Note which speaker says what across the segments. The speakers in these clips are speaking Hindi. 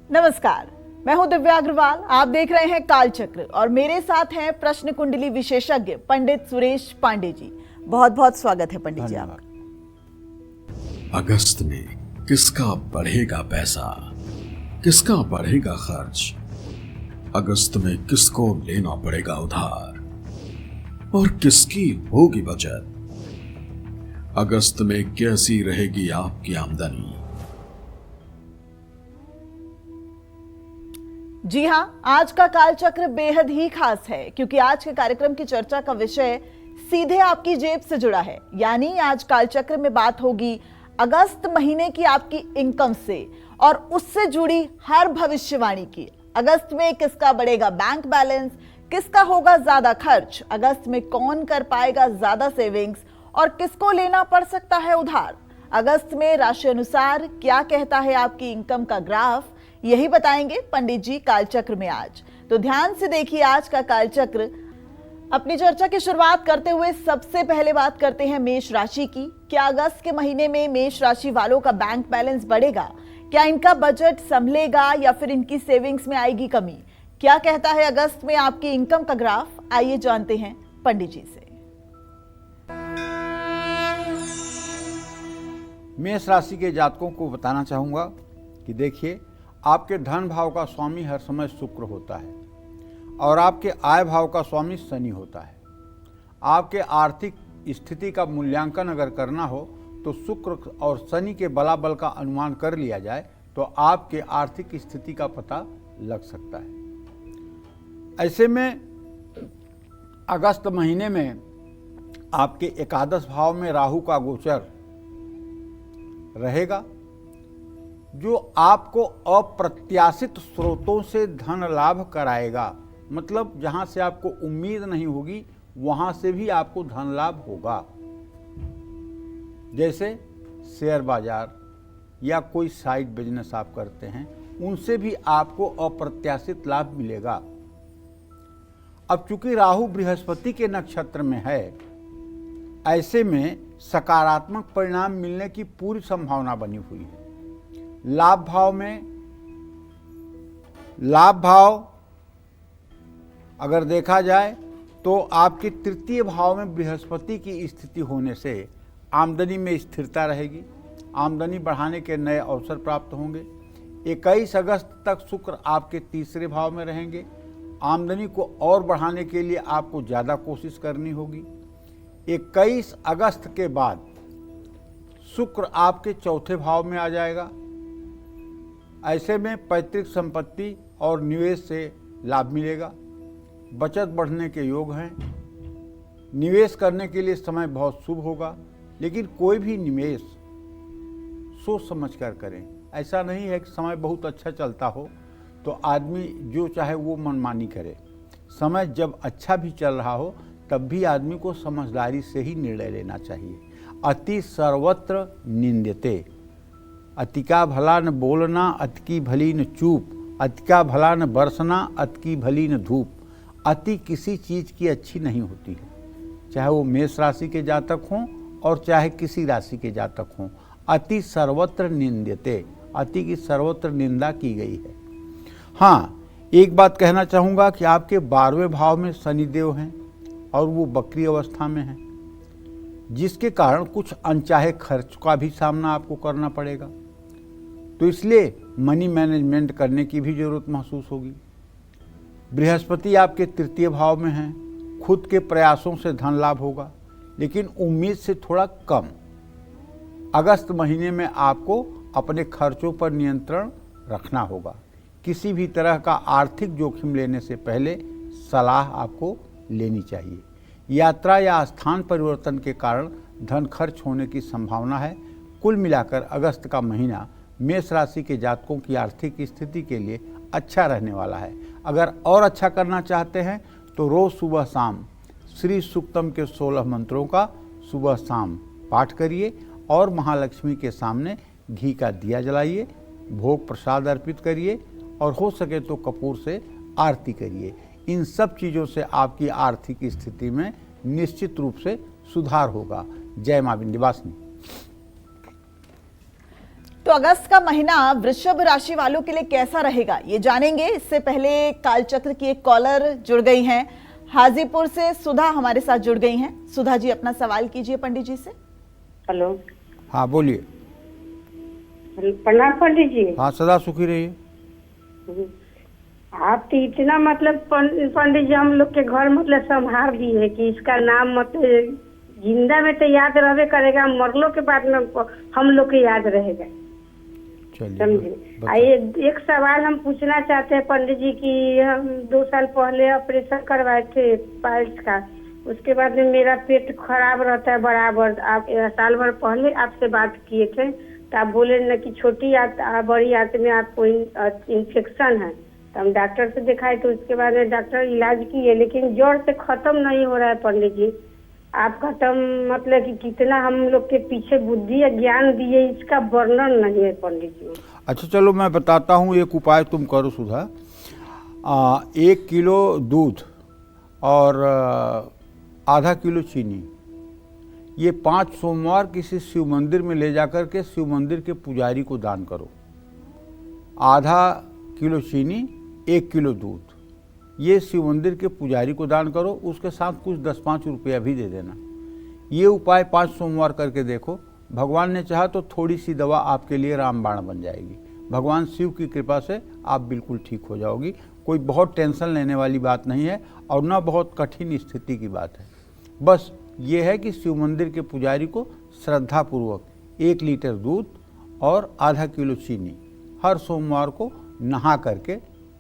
Speaker 1: नमस्कार, मैं हूं दिव्या अग्रवाल। आप देख रहे हैं कालचक्र और मेरे साथ हैं प्रश्न कुंडली विशेषज्ञ पंडित सुरेश पांडे जी। बहुत बहुत स्वागत है पंडित जी आपका।
Speaker 2: अगस्त में किसका बढ़ेगा पैसा, किसका बढ़ेगा खर्च? अगस्त में किसको लेना पड़ेगा उधार और किसकी होगी बचत? अगस्त में कैसी रहेगी आपकी आमदनी?
Speaker 1: जी हाँ, आज का कालचक्र बेहद ही खास है क्योंकि आज के कार्यक्रम की चर्चा का विषय सीधे आपकी जेब से जुड़ा है। यानी आज कालचक्र में बात होगी अगस्त महीने की आपकी इनकम से और उससे जुड़ी हर भविष्यवाणी की। अगस्त में किसका बढ़ेगा बैंक बैलेंस, किसका होगा ज्यादा खर्च, अगस्त में कौन कर पाएगा ज्यादा सेविंग्स और किसको लेना पड़ सकता है उधार। अगस्त में राशि अनुसार क्या कहता है आपकी इनकम का ग्राफ, यही बताएंगे पंडित जी कालचक्र में आज। तो ध्यान से देखिए आज का कालचक्र। अपनी चर्चा की शुरुआत करते हुए सबसे पहले बात करते हैं मेष राशि की। क्या अगस्त के महीने में मेष राशि वालों का बैंक बैलेंस बढ़ेगा? क्या इनका बजट संभलेगा या फिर इनकी सेविंग्स में आएगी कमी? क्या कहता है अगस्त में आपकी इनकम का ग्राफ? आइए जानते हैं पंडित जी से।
Speaker 3: मेष राशि के जातकों को बताना चाहूंगा कि देखिए, आपके धन भाव का स्वामी हर समय शुक्र होता है और आपके आय भाव का स्वामी शनि होता है। आपके आर्थिक स्थिति का मूल्यांकन अगर करना हो तो शुक्र और शनि के बलाबल का अनुमान कर लिया जाए तो आपके आर्थिक स्थिति का पता लग सकता है। ऐसे में अगस्त महीने में आपके एकादश भाव में राहु का गोचर रहेगा जो आपको अप्रत्याशित स्रोतों से धन लाभ कराएगा। मतलब जहां से आपको उम्मीद नहीं होगी वहां से भी आपको धन लाभ होगा। जैसे शेयर बाजार या कोई साइड बिजनेस आप करते हैं, उनसे भी आपको अप्रत्याशित लाभ मिलेगा। अब चूंकि राहु बृहस्पति के नक्षत्र में है, ऐसे में सकारात्मक परिणाम मिलने की पूरी संभावना बनी हुई है। लाभ भाव अगर देखा जाए तो आपके तृतीय भाव में बृहस्पति की स्थिति होने से आमदनी में स्थिरता रहेगी। आमदनी बढ़ाने के नए अवसर प्राप्त होंगे। 21 अगस्त तक शुक्र आपके तीसरे भाव में रहेंगे। आमदनी को और बढ़ाने के लिए आपको ज़्यादा कोशिश करनी होगी। 21 अगस्त के बाद शुक्र आपके चौथे भाव में आ जाएगा। ऐसे में पैतृक संपत्ति और निवेश से लाभ मिलेगा। बचत बढ़ने के योग हैं। निवेश करने के लिए समय बहुत शुभ होगा, लेकिन कोई भी निवेश सोच समझ कर करें। ऐसा नहीं है कि समय बहुत अच्छा चलता हो तो आदमी जो चाहे वो मनमानी करे। समय जब अच्छा भी चल रहा हो तब भी आदमी को समझदारी से ही निर्णय लेना चाहिए। अति सर्वत्र निंद्यते, अति का भला न बोलना, अति की भली न चूप, अति का भला न बरसना, अति की भली न धूप। अति किसी चीज़ की अच्छी नहीं होती है, चाहे वो मेष राशि के जातक हों और चाहे किसी राशि के जातक हों। अति सर्वत्र निंद्यते, अति की सर्वत्र निंदा की गई है। हाँ, एक बात कहना चाहूँगा कि आपके 12वें भाव में शनिदेव हैं और वो वक्री अवस्था में हैं, जिसके कारण कुछ अनचाहे खर्च का भी सामना आपको करना पड़ेगा। तो इसलिए मनी मैनेजमेंट करने की भी जरूरत महसूस होगी। बृहस्पति आपके तृतीय भाव में हैं। खुद के प्रयासों से धन लाभ होगा, लेकिन उम्मीद से थोड़ा कम। अगस्त महीने में आपको अपने खर्चों पर नियंत्रण रखना होगा। किसी भी तरह का आर्थिक जोखिम लेने से पहले सलाह आपको लेनी चाहिए। यात्रा या स्थान परिवर्तन के कारण धन खर्च होने की संभावना है। कुल मिलाकर अगस्त का महीना मेष राशि के जातकों की आर्थिक स्थिति के लिए अच्छा रहने वाला है। अगर और अच्छा करना चाहते हैं तो रोज सुबह शाम श्री सूक्तम के 16 मंत्रों का सुबह शाम पाठ करिए और महालक्ष्मी के सामने घी का दिया जलाइए, भोग प्रसाद अर्पित करिए और हो सके तो कपूर से आरती करिए। इन सब चीज़ों से आपकी आर्थिक स्थिति में निश्चित रूप से सुधार होगा। जय मां विंध्यवासिनी।
Speaker 1: तो अगस्त का महीना वृषभ राशि वालों के लिए कैसा रहेगा ये जानेंगे। इससे पहले कालचक्र की एक कॉलर जुड़ गई हैं, हाजीपुर से सुधा हमारे साथ जुड़ गई हैं। सुधा जी, अपना सवाल कीजिए पंडित जी से।
Speaker 4: हेलो,
Speaker 3: हाँ बोलिए।
Speaker 4: प्रणाम पंडित जी।
Speaker 3: हाँ, सदा सुखी रहिए।
Speaker 4: आप तो इतना मतलब पंडित जी हम लोग के घर मतलब संभाल दिए कि इसका नाम मतलब जिंदा में तो याद रहबे करेगा, मरलो के बाद में हम लोग के याद रहेगा। समझे। आइए, एक सवाल हम पूछना चाहते हैं पंडित जी की हम 2 साल पहले ऑपरेशन करवाए थे पाइल्स का, उसके बाद में मेरा पेट खराब रहता है बराबर। आप साल भर पहले आपसे बात किए थे तो आप बोले न कि छोटी बड़ी आंत में आपको इन्फेक्शन है, तो हम डॉक्टर से दिखाए तो उसके बाद में डॉक्टर इलाज किए, लेकिन जड़ से खत्म नहीं हो रहा है पंडित जी। आप खत्म मतलब कि कितना हम लोग के पीछे बुद्धि या ज्ञान दिए, इसका वर्णन नहीं है पंडित जी।
Speaker 3: अच्छा चलो मैं बताता हूँ, एक उपाय तुम करो सुधा। 1 किलो दूध और आधा किलो चीनी, ये 5 सोमवार किसी शिव मंदिर में ले जाकर के शिव मंदिर के पुजारी को दान करो। आधा किलो चीनी, 1 किलो दूध, ये शिव मंदिर के पुजारी को दान करो। उसके साथ कुछ 10-5 रुपया भी दे देना। ये उपाय 5 सोमवार करके देखो, भगवान ने चाहा तो थोड़ी सी दवा आपके लिए रामबाण बन जाएगी। भगवान शिव की कृपा से आप बिल्कुल ठीक हो जाओगी। कोई बहुत टेंशन लेने वाली बात नहीं है और ना बहुत कठिन स्थिति की बात है। बस ये है कि शिव मंदिर के पुजारी को श्रद्धापूर्वक 1 लीटर दूध और आधा किलो चीनी हर सोमवार को नहा करके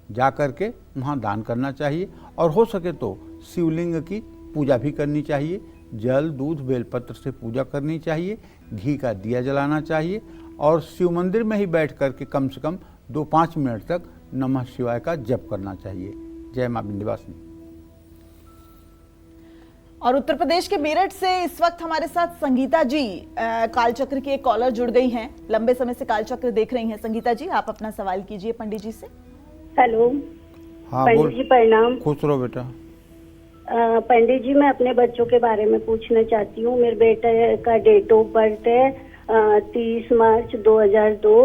Speaker 3: जा करके वहाँ दान करना चाहिए। और हो सके तो शिवलिंग की पूजा भी करनी चाहिए। जल, दूध, बेलपत्र से पूजा करनी चाहिए, घी का दिया जलाना चाहिए और शिव मंदिर में ही बैठ करके कम से कम 2-5 मिनट तक नमः शिवाय का जप करना चाहिए। जय मां विंध्यवासिनी।
Speaker 1: और उत्तर प्रदेश के मेरठ से इस वक्त हमारे साथ संगीता जी कालचक्र की एक कॉलर जुड़ गई हैं, लंबे समय से कालचक्र देख रही हैं। संगीता जी, आप अपना सवाल कीजिए पंडित जी से।
Speaker 4: हेलो।
Speaker 3: हाँ,
Speaker 4: पंडित जी प्रणाम।
Speaker 3: खुश रहो बेटा।
Speaker 4: पंडित जी, मैं अपने बच्चों के बारे में पूछना चाहती हूँ। मेरे बेटे का डेट ऑफ बर्थ है 30 मार्च 2002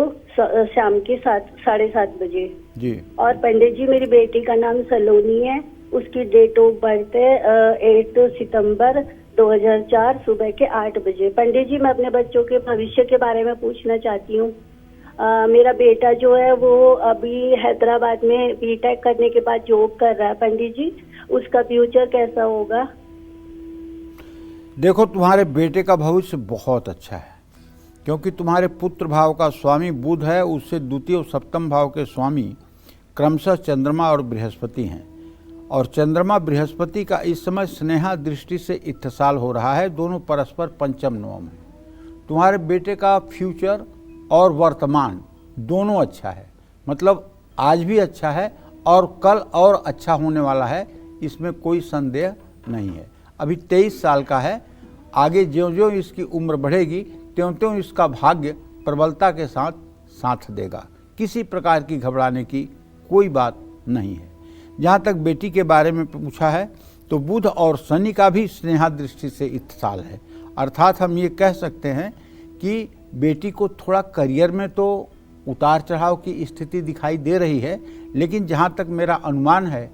Speaker 4: शाम के 7:30 बजे
Speaker 3: जी।
Speaker 4: और पंडित जी मेरी बेटी का नाम सलोनी है, उसकी डेट ऑफ बर्थ है 8 सितंबर 2004 सुबह के 8 बजे। पंडित जी, मैं अपने बच्चों के भविष्य के बारे में पूछना चाहती हूँ। मेरा बेटा जो है वो अभी हैदराबाद में बीटेक करने के बाद जॉब कर रहा है। पंडित जी, उसका फ्यूचर कैसा होगा?
Speaker 3: देखो, तुम्हारे बेटे का भविष्य बहुत अच्छा है क्योंकि तुम्हारे पुत्र भाव का स्वामी बुध है, उससे द्वितीय और सप्तम भाव के स्वामी क्रमशः चंद्रमा और बृहस्पति हैं। और चंद्रमा बृहस्पति का इस समय स्नेहा दृष्टि से इत्तेसाल हो रहा है, दोनों परस्पर पंचम नवम है। तुम्हारे बेटे का फ्यूचर और वर्तमान दोनों अच्छा है, मतलब आज भी अच्छा है और कल और अच्छा होने वाला है, इसमें कोई संदेह नहीं है। अभी 23 साल का है, आगे ज्यों-ज्यों इसकी उम्र बढ़ेगी त्यों-त्यों इसका भाग्य प्रबलता के साथ साथ देगा। किसी प्रकार की घबराने की कोई बात नहीं है। जहाँ तक बेटी के बारे में पूछा है तो बुध और शनि का भी स्नेहा दृष्टि से इत्तेसाल है, अर्थात हम ये कह सकते हैं कि बेटी को थोड़ा करियर में तो उतार चढ़ाव की स्थिति दिखाई दे रही है, लेकिन जहाँ तक मेरा अनुमान है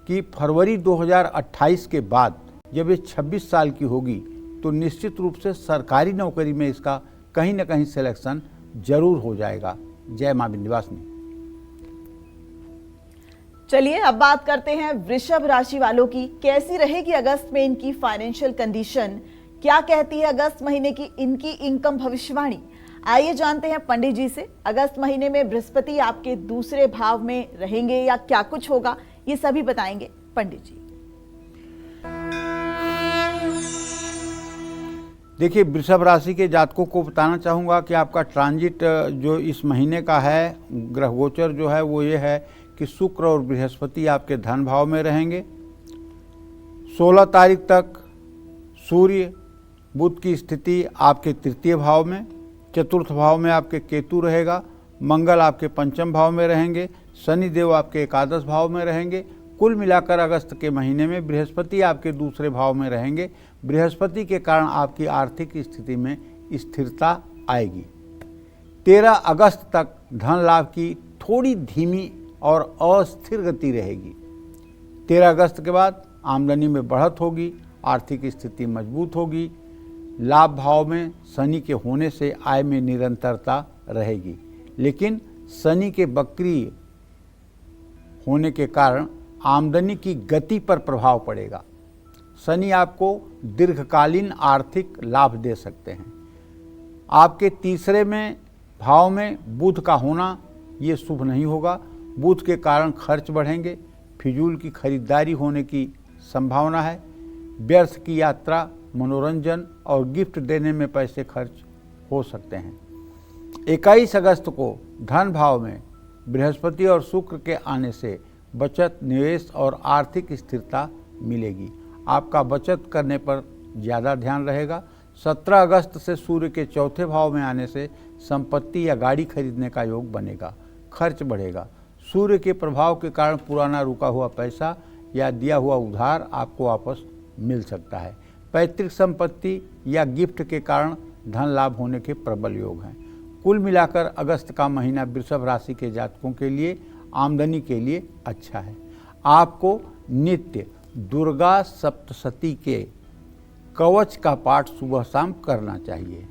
Speaker 3: कि फरवरी 2028 के बाद जब ये 26 साल की होगी तो निश्चित रूप से सरकारी नौकरी में इसका कहीं ना कहीं सिलेक्शन जरूर हो जाएगा। जय मां विंध्यवासिनी।
Speaker 1: चलिए अब बात करते हैं वृषभ राशि वालों की। कैसी रहेगी अगस्त में इनकी फाइनेंशियल कंडीशन, क्या कहती है अगस्त महीने की इनकी इनकम भविष्यवाणी? आइए जानते हैं पंडित जी से। अगस्त महीने में बृहस्पति आपके दूसरे भाव में रहेंगे या क्या कुछ होगा, ये सभी बताएंगे पंडित जी।
Speaker 3: देखिए, वृषभ राशि के जातकों को बताना चाहूँगा कि आपका ट्रांजिट जो इस महीने का है, ग्रह गोचर जो है वो ये है कि शुक्र और बृहस्पति आपके धन भाव में रहेंगे। 16 तारीख तक सूर्य बुध की स्थिति आपके तृतीय भाव में, चतुर्थ भाव में आपके केतु रहेगा, मंगल आपके पंचम भाव में रहेंगे, शनि देव आपके एकादश भाव में रहेंगे। कुल मिलाकर अगस्त के महीने में बृहस्पति आपके दूसरे भाव में रहेंगे। बृहस्पति के कारण आपकी आर्थिक स्थिति में स्थिरता आएगी। 13 अगस्त तक धन लाभ की थोड़ी धीमी और अस्थिर गति रहेगी। 13 अगस्त के बाद आमदनी में बढ़त होगी, आर्थिक स्थिति मजबूत होगी। लाभ भाव में शनि के होने से आय में निरंतरता रहेगी, लेकिन शनि के वक्री होने के कारण आमदनी की गति पर प्रभाव पड़ेगा। शनि आपको दीर्घकालीन आर्थिक लाभ दे सकते हैं। आपके तीसरे में भाव में बुध का होना ये शुभ नहीं होगा। बुध के कारण खर्च बढ़ेंगे, फिजूल की खरीदारी होने की संभावना है। व्यर्थ की यात्रा, मनोरंजन और गिफ्ट देने में पैसे खर्च हो सकते हैं। 21 अगस्त को धन भाव में बृहस्पति और शुक्र के आने से बचत, निवेश और आर्थिक स्थिरता मिलेगी। आपका बचत करने पर ज़्यादा ध्यान रहेगा। 17 अगस्त से सूर्य के चौथे भाव में आने से संपत्ति या गाड़ी खरीदने का योग बनेगा, खर्च बढ़ेगा। सूर्य के प्रभाव के कारण पुराना रुका हुआ पैसा या दिया हुआ उधार आपको वापस मिल सकता है। पैतृक संपत्ति या गिफ्ट के कारण धन लाभ होने के प्रबल योग हैं। कुल मिलाकर अगस्त का महीना वृषभ राशि के जातकों के लिए आमदनी के लिए अच्छा है। आपको नित्य दुर्गा सप्तशती के कवच का पाठ सुबह शाम करना चाहिए।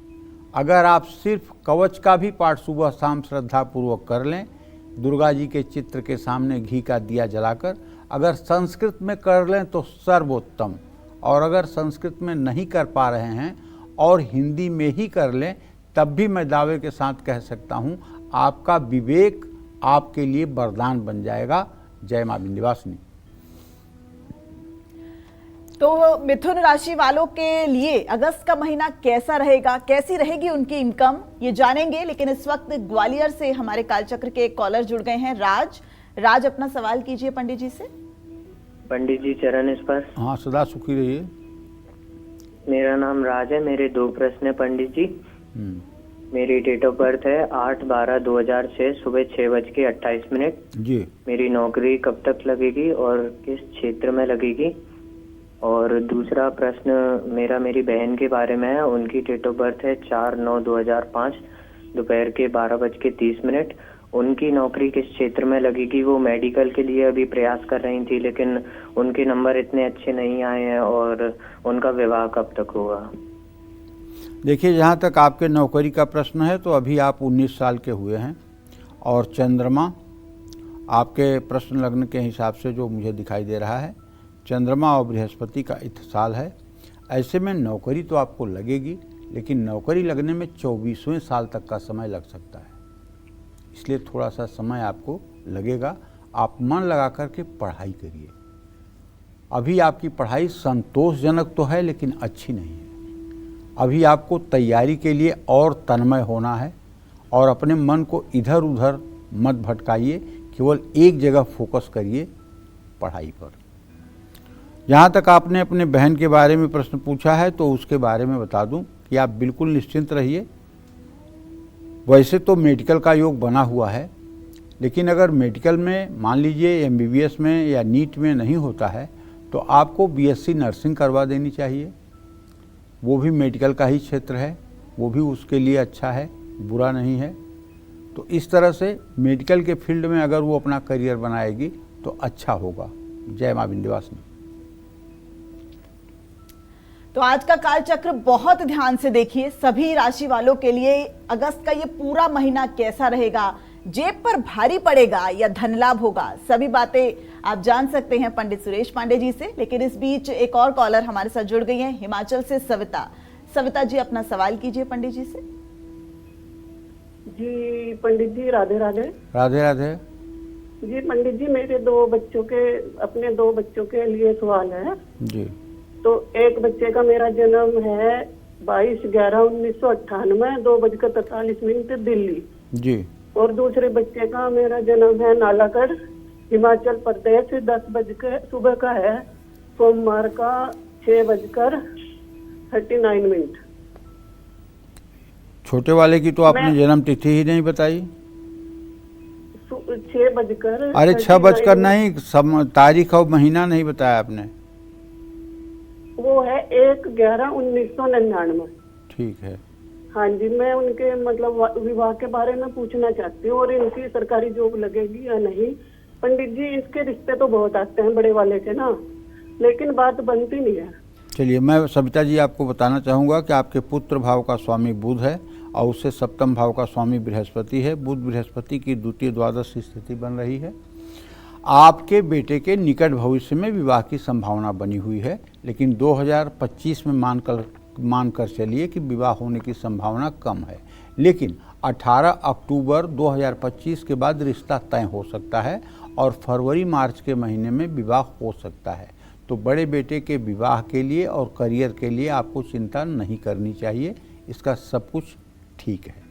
Speaker 3: अगर आप सिर्फ कवच का भी पाठ सुबह शाम श्रद्धापूर्वक कर लें, दुर्गा जी के चित्र के सामने घी का दिया जलाकर, अगर संस्कृत में कर लें तो सर्वोत्तम, और अगर संस्कृत में नहीं कर पा रहे हैं और हिंदी में ही कर लें, तब भी मैं दावे के साथ कह सकता हूँ आपका विवेक आपके लिए वरदान बन जाएगा। जय मां विंध्यवासिनी।
Speaker 1: तो मिथुन राशि वालों के लिए अगस्त का महीना कैसा रहेगा, कैसी रहेगी उनकी इनकम, ये जानेंगे। लेकिन इस वक्त ग्वालियर से हमारे कालचक्र के एक कॉलर जुड़ गए हैं, राज अपना सवाल कीजिए पंडित जी से।
Speaker 5: पंडित जी चरण स्पर्श।
Speaker 3: हाँ, सदा सुखी रहिए।
Speaker 5: मेरा नाम राज है। मेरे 2 प्रश्न है पंडित जी। मेरी डेट ऑफ बर्थ है 8/12/2006 सुबह 6:28।
Speaker 3: जी।
Speaker 5: मेरी नौकरी कब तक लगेगी और किस क्षेत्र में लगेगी? और दूसरा प्रश्न मेरा मेरी बहन के बारे में है। उनकी डेट ऑफ बर्थ है 4/9/2005 दोपहर के 12:30। उनकी नौकरी किस क्षेत्र में लगेगी? वो मेडिकल के लिए अभी प्रयास कर रही थी, लेकिन उनके नंबर इतने अच्छे नहीं आए हैं। और उनका विवाह कब तक होगा?
Speaker 3: देखिए, जहाँ तक आपके नौकरी का प्रश्न है तो अभी आप 19 साल के हुए हैं और चंद्रमा आपके प्रश्न लग्न के हिसाब से जो मुझे दिखाई दे रहा है, चंद्रमा और बृहस्पति का इत्थसाल है। ऐसे में नौकरी तो आपको लगेगी, लेकिन नौकरी लगने में 24वें साल तक का समय लग सकता है, इसलिए थोड़ा सा समय आपको लगेगा। आप मन लगा कर के पढ़ाई करिए। अभी आपकी पढ़ाई संतोषजनक तो है लेकिन अच्छी नहीं है। अभी आपको तैयारी के लिए और तन्मय होना है और अपने मन को इधर उधर मत भटकाइए, केवल एक जगह फोकस करिए पढ़ाई पर। जहाँ तक आपने अपने बहन के बारे में प्रश्न पूछा है तो उसके बारे में बता दूं कि आप बिल्कुल निश्चिंत रहिए। वैसे तो मेडिकल का योग बना हुआ है, लेकिन अगर मेडिकल में मान लीजिए MBBS में या नीट में नहीं होता है तो आपको BSc नर्सिंग करवा देनी चाहिए। वो भी मेडिकल का ही क्षेत्र है, वो भी उसके लिए अच्छा है, बुरा नहीं है। तो इस तरह से मेडिकल के फील्ड में अगर वो अपना करियर बनाएगी तो अच्छा होगा। जय मां विंध्यवासिनी।
Speaker 1: तो आज का कालचक्र बहुत ध्यान से देखिए। सभी राशि वालों के लिए अगस्त का ये पूरा महीना कैसा रहेगा, जेब पर भारी पड़ेगा या धन लाभ होगा, सभी बातें आप जान सकते हैं पंडित सुरेश पांडे जी से। लेकिन इस बीच एक और कॉलर हमारे साथ जुड़ गई हैं, हिमाचल से सविता जी अपना सवाल कीजिए पंडित जी से।
Speaker 6: जी पंडित जी, राधे राधे।
Speaker 3: राधे राधे।
Speaker 6: जी पंडित जी, मेरे अपने दो बच्चों के लिए सवाल है
Speaker 3: जी।
Speaker 6: तो एक बच्चे का मेरा जन्म है 22/11/1998 2:43 दिल्ली जी। और दूसरे बच्चे का मेरा जन्म है नालागढ़ हिमाचल प्रदेश 10 बजे सुबह का है, सोमवार का 6:39।
Speaker 3: छोटे वाले की तो आपने जन्म तिथि ही नहीं बताई।
Speaker 6: 6 बजकर
Speaker 3: अरे 6 बजकर नहीं, तारीख और महीना नहीं बताया आपने।
Speaker 6: वो है 1/11/1999।
Speaker 3: ठीक है।
Speaker 6: हाँ जी, मैं उनके मतलब विवाह के बारे में पूछना चाहती हूँ और इनकी सरकारी जॉब लगेगी या नहीं। पंडित जी, इसके रिश्ते तो बहुत आते हैं बड़े वाले के ना, लेकिन बात बनती नहीं है।
Speaker 3: चलिए, मैं सविता जी आपको बताना चाहूँगा कि आपके पुत्र भाव का स्वामी बुध है और उससे सप्तम भाव का स्वामी बृहस्पति है। बुध बृहस्पति की द्वितीय द्वादश स्थिति बन रही है। आपके बेटे के निकट भविष्य में विवाह की संभावना बनी हुई है, लेकिन 2025 में मानकर चलिए कि विवाह होने की संभावना कम है। लेकिन 18 अक्टूबर 2025 के बाद रिश्ता तय हो सकता है और फरवरी मार्च के महीने में विवाह हो सकता है। तो बड़े बेटे के विवाह के लिए और करियर के लिए आपको चिंता नहीं करनी चाहिए, इसका सब कुछ ठीक है।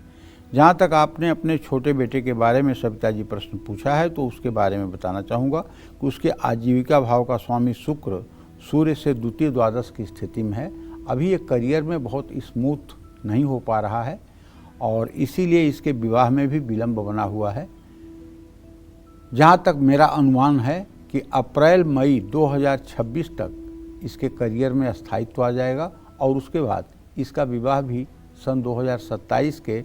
Speaker 3: जहाँ तक आपने अपने छोटे बेटे के बारे में सविता जी प्रश्न पूछा है, तो उसके बारे में बताना चाहूँगा कि उसके आजीविका भाव का स्वामी शुक्र सूर्य से द्वितीय द्वादश की स्थिति में है। अभी ये करियर में बहुत स्मूथ नहीं हो पा रहा है और इसीलिए इसके विवाह में भी विलंब बना हुआ है। जहाँ तक मेरा अनुमान है कि अप्रैल मई 2026 तक इसके करियर में स्थायित्व आ जाएगा और उसके बाद इसका विवाह भी सन 2027 के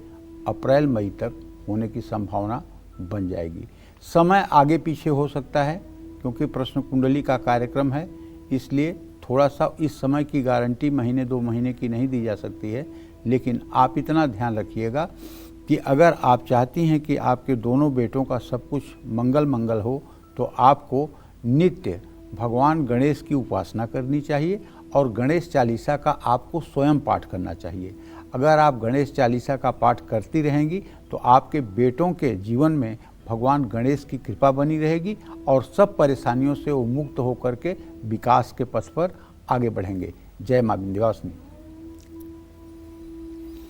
Speaker 3: अप्रैल मई तक होने की संभावना बन जाएगी। समय आगे पीछे हो सकता है क्योंकि प्रश्न कुंडली का कार्यक्रम है, इसलिए थोड़ा सा इस समय की गारंटी महीने 2 महीने की नहीं दी जा सकती है। लेकिन आप इतना ध्यान रखिएगा कि अगर आप चाहती हैं कि आपके दोनों बेटों का सब कुछ मंगल हो, तो आपको नित्य भगवान गणेश की उपासना करनी चाहिए और गणेश चालीसा का आपको स्वयं पाठ करना चाहिए। अगर आप गणेश चालीसा का पाठ करती रहेंगी तो आपके बेटों के जीवन में भगवान गणेश की कृपा बनी रहेगी और सब परेशानियों से वो मुक्त होकर के विकास के पथ पर आगे बढ़ेंगे। जय मां विंध्यवासिनी।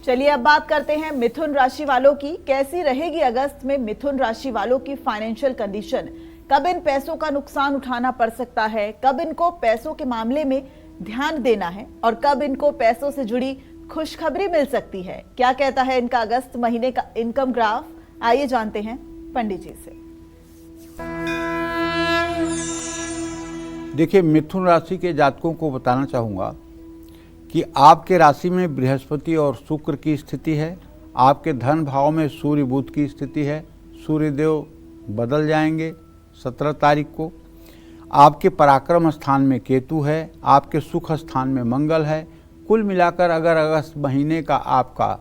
Speaker 1: चलिए अब बात करते हैं मिथुन राशि वालों की। कैसी रहेगी अगस्त में मिथुन राशि वालों की फाइनेंशियल कंडीशन? कब इन पैसों का नुकसान उठाना पड़ सकता है, कब इनको पैसों के मामले में ध्यान देना है और कब इनको पैसों से जुड़ी खुशखबरी मिल सकती है? क्या कहता है इनका अगस्त महीने का इनकम ग्राफ? आइए जानते हैं पंडित जी से।
Speaker 3: देखिए, मिथुन राशि के जातकों को बताना चाहूँगा कि आपके राशि में बृहस्पति और शुक्र की स्थिति है। आपके धन भाव में सूर्य बुध की स्थिति है। सूर्यदेव बदल जाएंगे 17 तारीख को। आपके पराक्रम स्थान में केतु है, आपके सुख स्थान में मंगल है। कुल मिलाकर अगर अगस्त महीने का आपका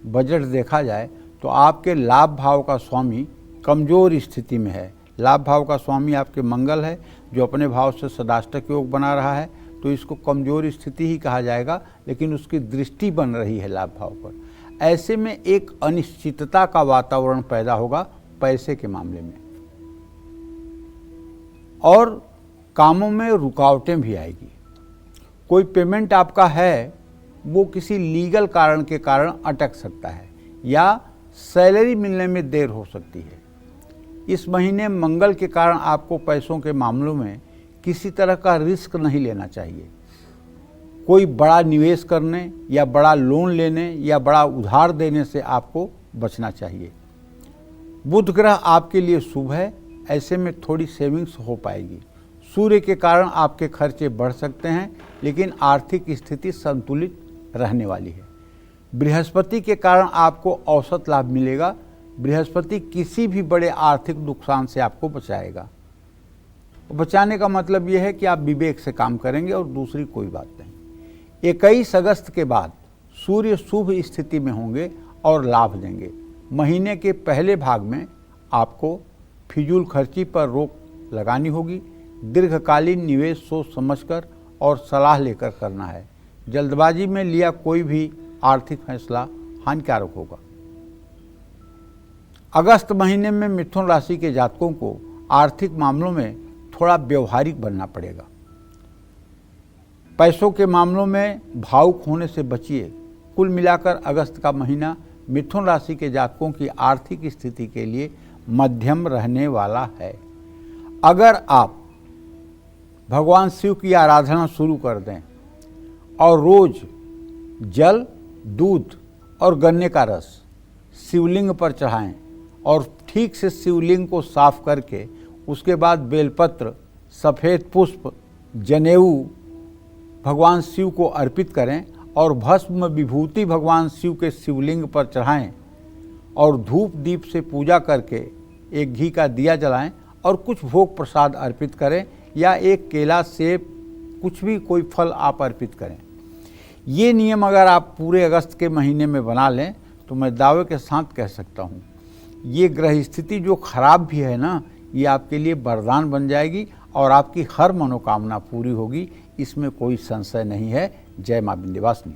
Speaker 3: बजट देखा जाए तो आपके लाभ भाव का स्वामी कमज़ोर स्थिति में है। लाभ भाव का स्वामी आपके मंगल है जो अपने भाव से सदाष्टक योग बना रहा है, तो इसको कमज़ोर स्थिति ही कहा जाएगा, लेकिन उसकी दृष्टि बन रही है लाभ भाव पर। ऐसे में एक अनिश्चितता का वातावरण पैदा होगा पैसे के मामले में और कामों में रुकावटें भी आएगी। कोई पेमेंट आपका है वो किसी लीगल कारण के कारण अटक सकता है या सैलरी मिलने में देर हो सकती है। इस महीने मंगल के कारण आपको पैसों के मामलों में किसी तरह का रिस्क नहीं लेना चाहिए। कोई बड़ा निवेश करने या बड़ा लोन लेने या बड़ा उधार देने से आपको बचना चाहिए। बुध ग्रह आपके लिए शुभ है, ऐसे में थोड़ी सेविंग्स हो पाएगी। सूर्य के कारण आपके खर्चे बढ़ सकते हैं, लेकिन आर्थिक स्थिति संतुलित रहने वाली है। बृहस्पति के कारण आपको औसत लाभ मिलेगा। बृहस्पति किसी भी बड़े आर्थिक नुकसान से आपको बचाएगा। बचाने का मतलब यह है कि आप विवेक से काम करेंगे और दूसरी कोई बात नहीं। 21 अगस्त के बाद सूर्य शुभ स्थिति में होंगे और लाभ देंगे। महीने के पहले भाग में आपको फिजूल खर्ची पर रोक लगानी होगी। दीर्घकालीन निवेश सोच समझकर और सलाह लेकर करना है। जल्दबाजी में लिया कोई भी आर्थिक फैसला हानिकारक होगा। अगस्त महीने में मिथुन राशि के जातकों को आर्थिक मामलों में थोड़ा व्यवहारिक बनना पड़ेगा। पैसों के मामलों में भावुक होने से बचिए। कुल मिलाकर अगस्त का महीना मिथुन राशि के जातकों की आर्थिक स्थिति के लिए मध्यम रहने वाला है। अगर आप भगवान शिव की आराधना शुरू कर दें और रोज जल, दूध और गन्ने का रस शिवलिंग पर चढ़ाएं और ठीक से शिवलिंग को साफ करके उसके बाद बेलपत्र, सफ़ेद पुष्प, जनेऊ भगवान शिव को अर्पित करें और भस्म विभूति भगवान शिव के शिवलिंग पर चढ़ाएं और धूप दीप से पूजा करके एक घी का दिया जलाएं और कुछ भोग प्रसाद अर्पित करें या एक केला सेब कुछ भी कोई फल आप अर्पित करें। ये नियम अगर आप पूरे अगस्त के महीने में बना लें तो मैं दावे के साथ कह सकता हूँ ये ग्रह स्थिति जो खराब भी है ना, ये आपके लिए वरदान बन जाएगी और आपकी हर मनोकामना पूरी होगी, इसमें कोई संशय नहीं है। जय मां विंध्यवासिनी।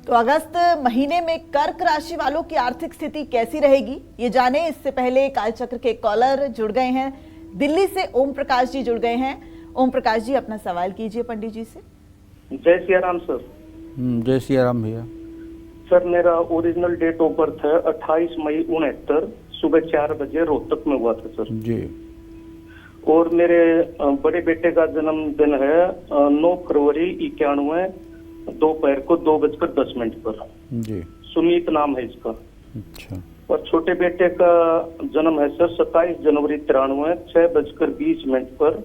Speaker 1: तो अगस्त महीने में कर्क राशि वालों की आर्थिक स्थिति कैसी रहेगी, ये जाने इससे पहले कालचक्र के कॉलर जुड़ गए हैं। दिल्ली से ओम प्रकाश जी जुड़ गए हैं। ओम प्रकाश जी, अपना सवाल कीजिए पंडित जी से।
Speaker 7: जय सिया राम सर।
Speaker 3: जय सिया राम भैया।
Speaker 7: सर, मेरा ओरिजिनल डेट ऑफ बर्थ है 28 मई 69, सुबह 4 बजे रोहतक में हुआ था सर
Speaker 3: जी।
Speaker 7: और मेरे बड़े बेटे का जन्मदिन है 9 फरवरी 91, दोपहर को 2:10 पर
Speaker 3: जी।
Speaker 7: सुमीत नाम है इसका।
Speaker 3: अच्छा।
Speaker 7: और छोटे बेटे का जन्म है सर 27 जनवरी 93, 6:20 पर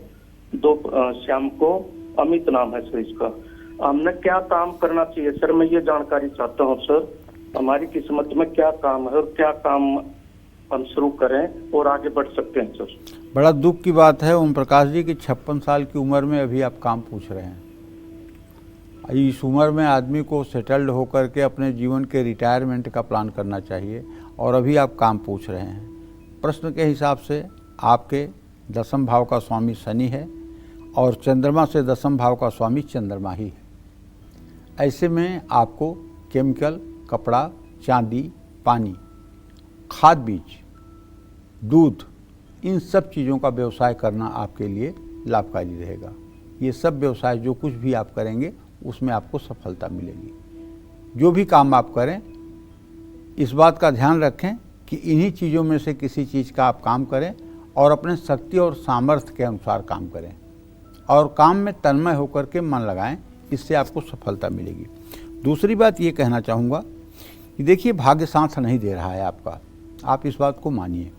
Speaker 7: शाम को। अमित नाम है सर इसका। हमने क्या काम करना चाहिए सर, मैं ये जानकारी चाहता हूँ सर। हमारी किस्मत में क्या काम है और क्या काम हम शुरू करें और आगे बढ़ सकते हैं सर।
Speaker 3: बड़ा दुख की बात है ओम प्रकाश जी कि 56 साल की उम्र में अभी आप काम पूछ रहे हैं। इस उम्र में आदमी को सेटल्ड होकर के अपने जीवन के रिटायरमेंट का प्लान करना चाहिए और अभी आप काम पूछ रहे हैं। प्रश्न के हिसाब से आपके 10वें भाव का स्वामी शनि है और चंद्रमा से 10वें भाव का स्वामी चंद्रमा ही है। ऐसे में आपको केमिकल, कपड़ा, चांदी, पानी, खाद बीज, दूध, इन सब चीज़ों का व्यवसाय करना आपके लिए लाभकारी रहेगा। ये सब व्यवसाय जो कुछ भी आप करेंगे उसमें आपको सफलता मिलेगी। जो भी काम आप करें इस बात का ध्यान रखें कि इन्हीं चीज़ों में से किसी चीज़ का आप काम करें और अपने शक्ति और सामर्थ्य के अनुसार काम करें और काम में तन्मय होकर के मन लगाएं, इससे आपको सफलता मिलेगी। दूसरी बात ये कहना चाहूँगा कि देखिए भाग्य साथ नहीं दे रहा है आपका, आप इस बात को मानिए।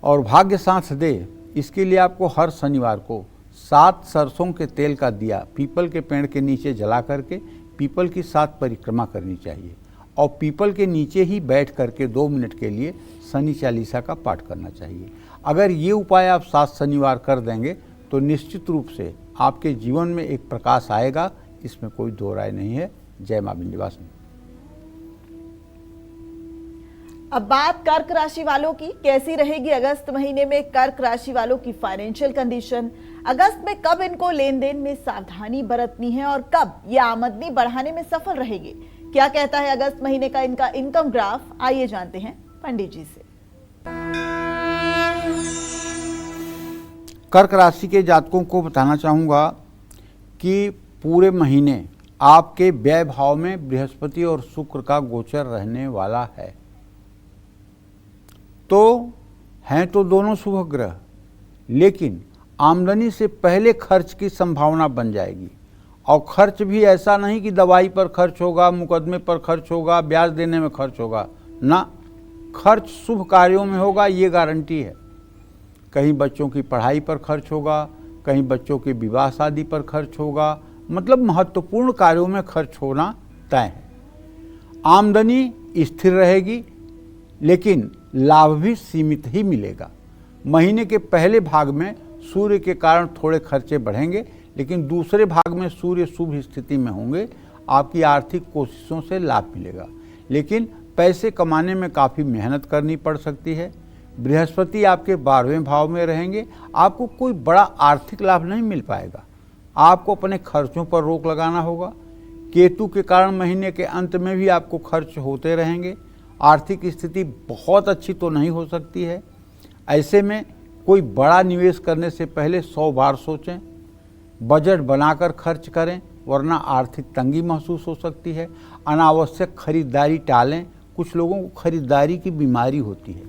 Speaker 3: और भाग्य साथ दे इसके लिए आपको हर शनिवार को 7 सरसों के तेल का दिया पीपल के पेड़ के नीचे जला करके पीपल की 7 परिक्रमा करनी चाहिए और पीपल के नीचे ही बैठ करके 2 मिनट के लिए शनि चालीसा का पाठ करना चाहिए। अगर ये उपाय आप 7 शनिवार कर देंगे तो निश्चित रूप से आपके जीवन में एक प्रकाश आएगा, इसमें कोई दो राय नहीं है। जय मां विंध्यवासिनी।
Speaker 1: अब बात कर्क राशि वालों की, कैसी रहेगी अगस्त महीने में कर्क राशि वालों की फाइनेंशियल कंडीशन। अगस्त में कब इनको लेन देन में सावधानी बरतनी है और कब ये आमदनी बढ़ाने में सफल रहेंगे, क्या कहता है अगस्त महीने का इनका इनकम ग्राफ, आइए जानते हैं पंडित जी से।
Speaker 3: कर्क राशि के जातकों को बताना चाहूँगा कि पूरे महीने आपके व्यय भाव में बृहस्पति और शुक्र का गोचर रहने वाला है। तो हैं तो दोनों शुभ ग्रह, लेकिन आमदनी से पहले खर्च की संभावना बन जाएगी। और खर्च भी ऐसा नहीं कि दवाई पर खर्च होगा, मुकदमे पर खर्च होगा, ब्याज देने में खर्च होगा, ना, खर्च शुभ कार्यों में होगा, ये गारंटी है। कहीं बच्चों की पढ़ाई पर खर्च होगा, कहीं बच्चों के विवाह शादी पर खर्च होगा, मतलब महत्वपूर्ण कार्यों में खर्च होना तय है। आमदनी स्थिर रहेगी लेकिन लाभ भी सीमित ही मिलेगा। महीने के पहले भाग में सूर्य के कारण थोड़े खर्चे बढ़ेंगे, लेकिन दूसरे भाग में सूर्य शुभ स्थिति में होंगे, आपकी आर्थिक कोशिशों से लाभ मिलेगा। लेकिन पैसे कमाने में काफ़ी मेहनत करनी पड़ सकती है। बृहस्पति आपके 12वें भाव में रहेंगे, आपको कोई बड़ा आर्थिक लाभ नहीं मिल पाएगा, आपको अपने खर्चों पर रोक लगाना होगा। केतु के कारण महीने के अंत में भी आपको खर्च होते रहेंगे, आर्थिक स्थिति बहुत अच्छी तो नहीं हो सकती है। ऐसे में कोई बड़ा निवेश करने से पहले 100 बार सोचें, बजट बनाकर खर्च करें, वरना आर्थिक तंगी महसूस हो सकती है। अनावश्यक खरीदारी टालें। कुछ लोगों को खरीदारी की बीमारी होती है,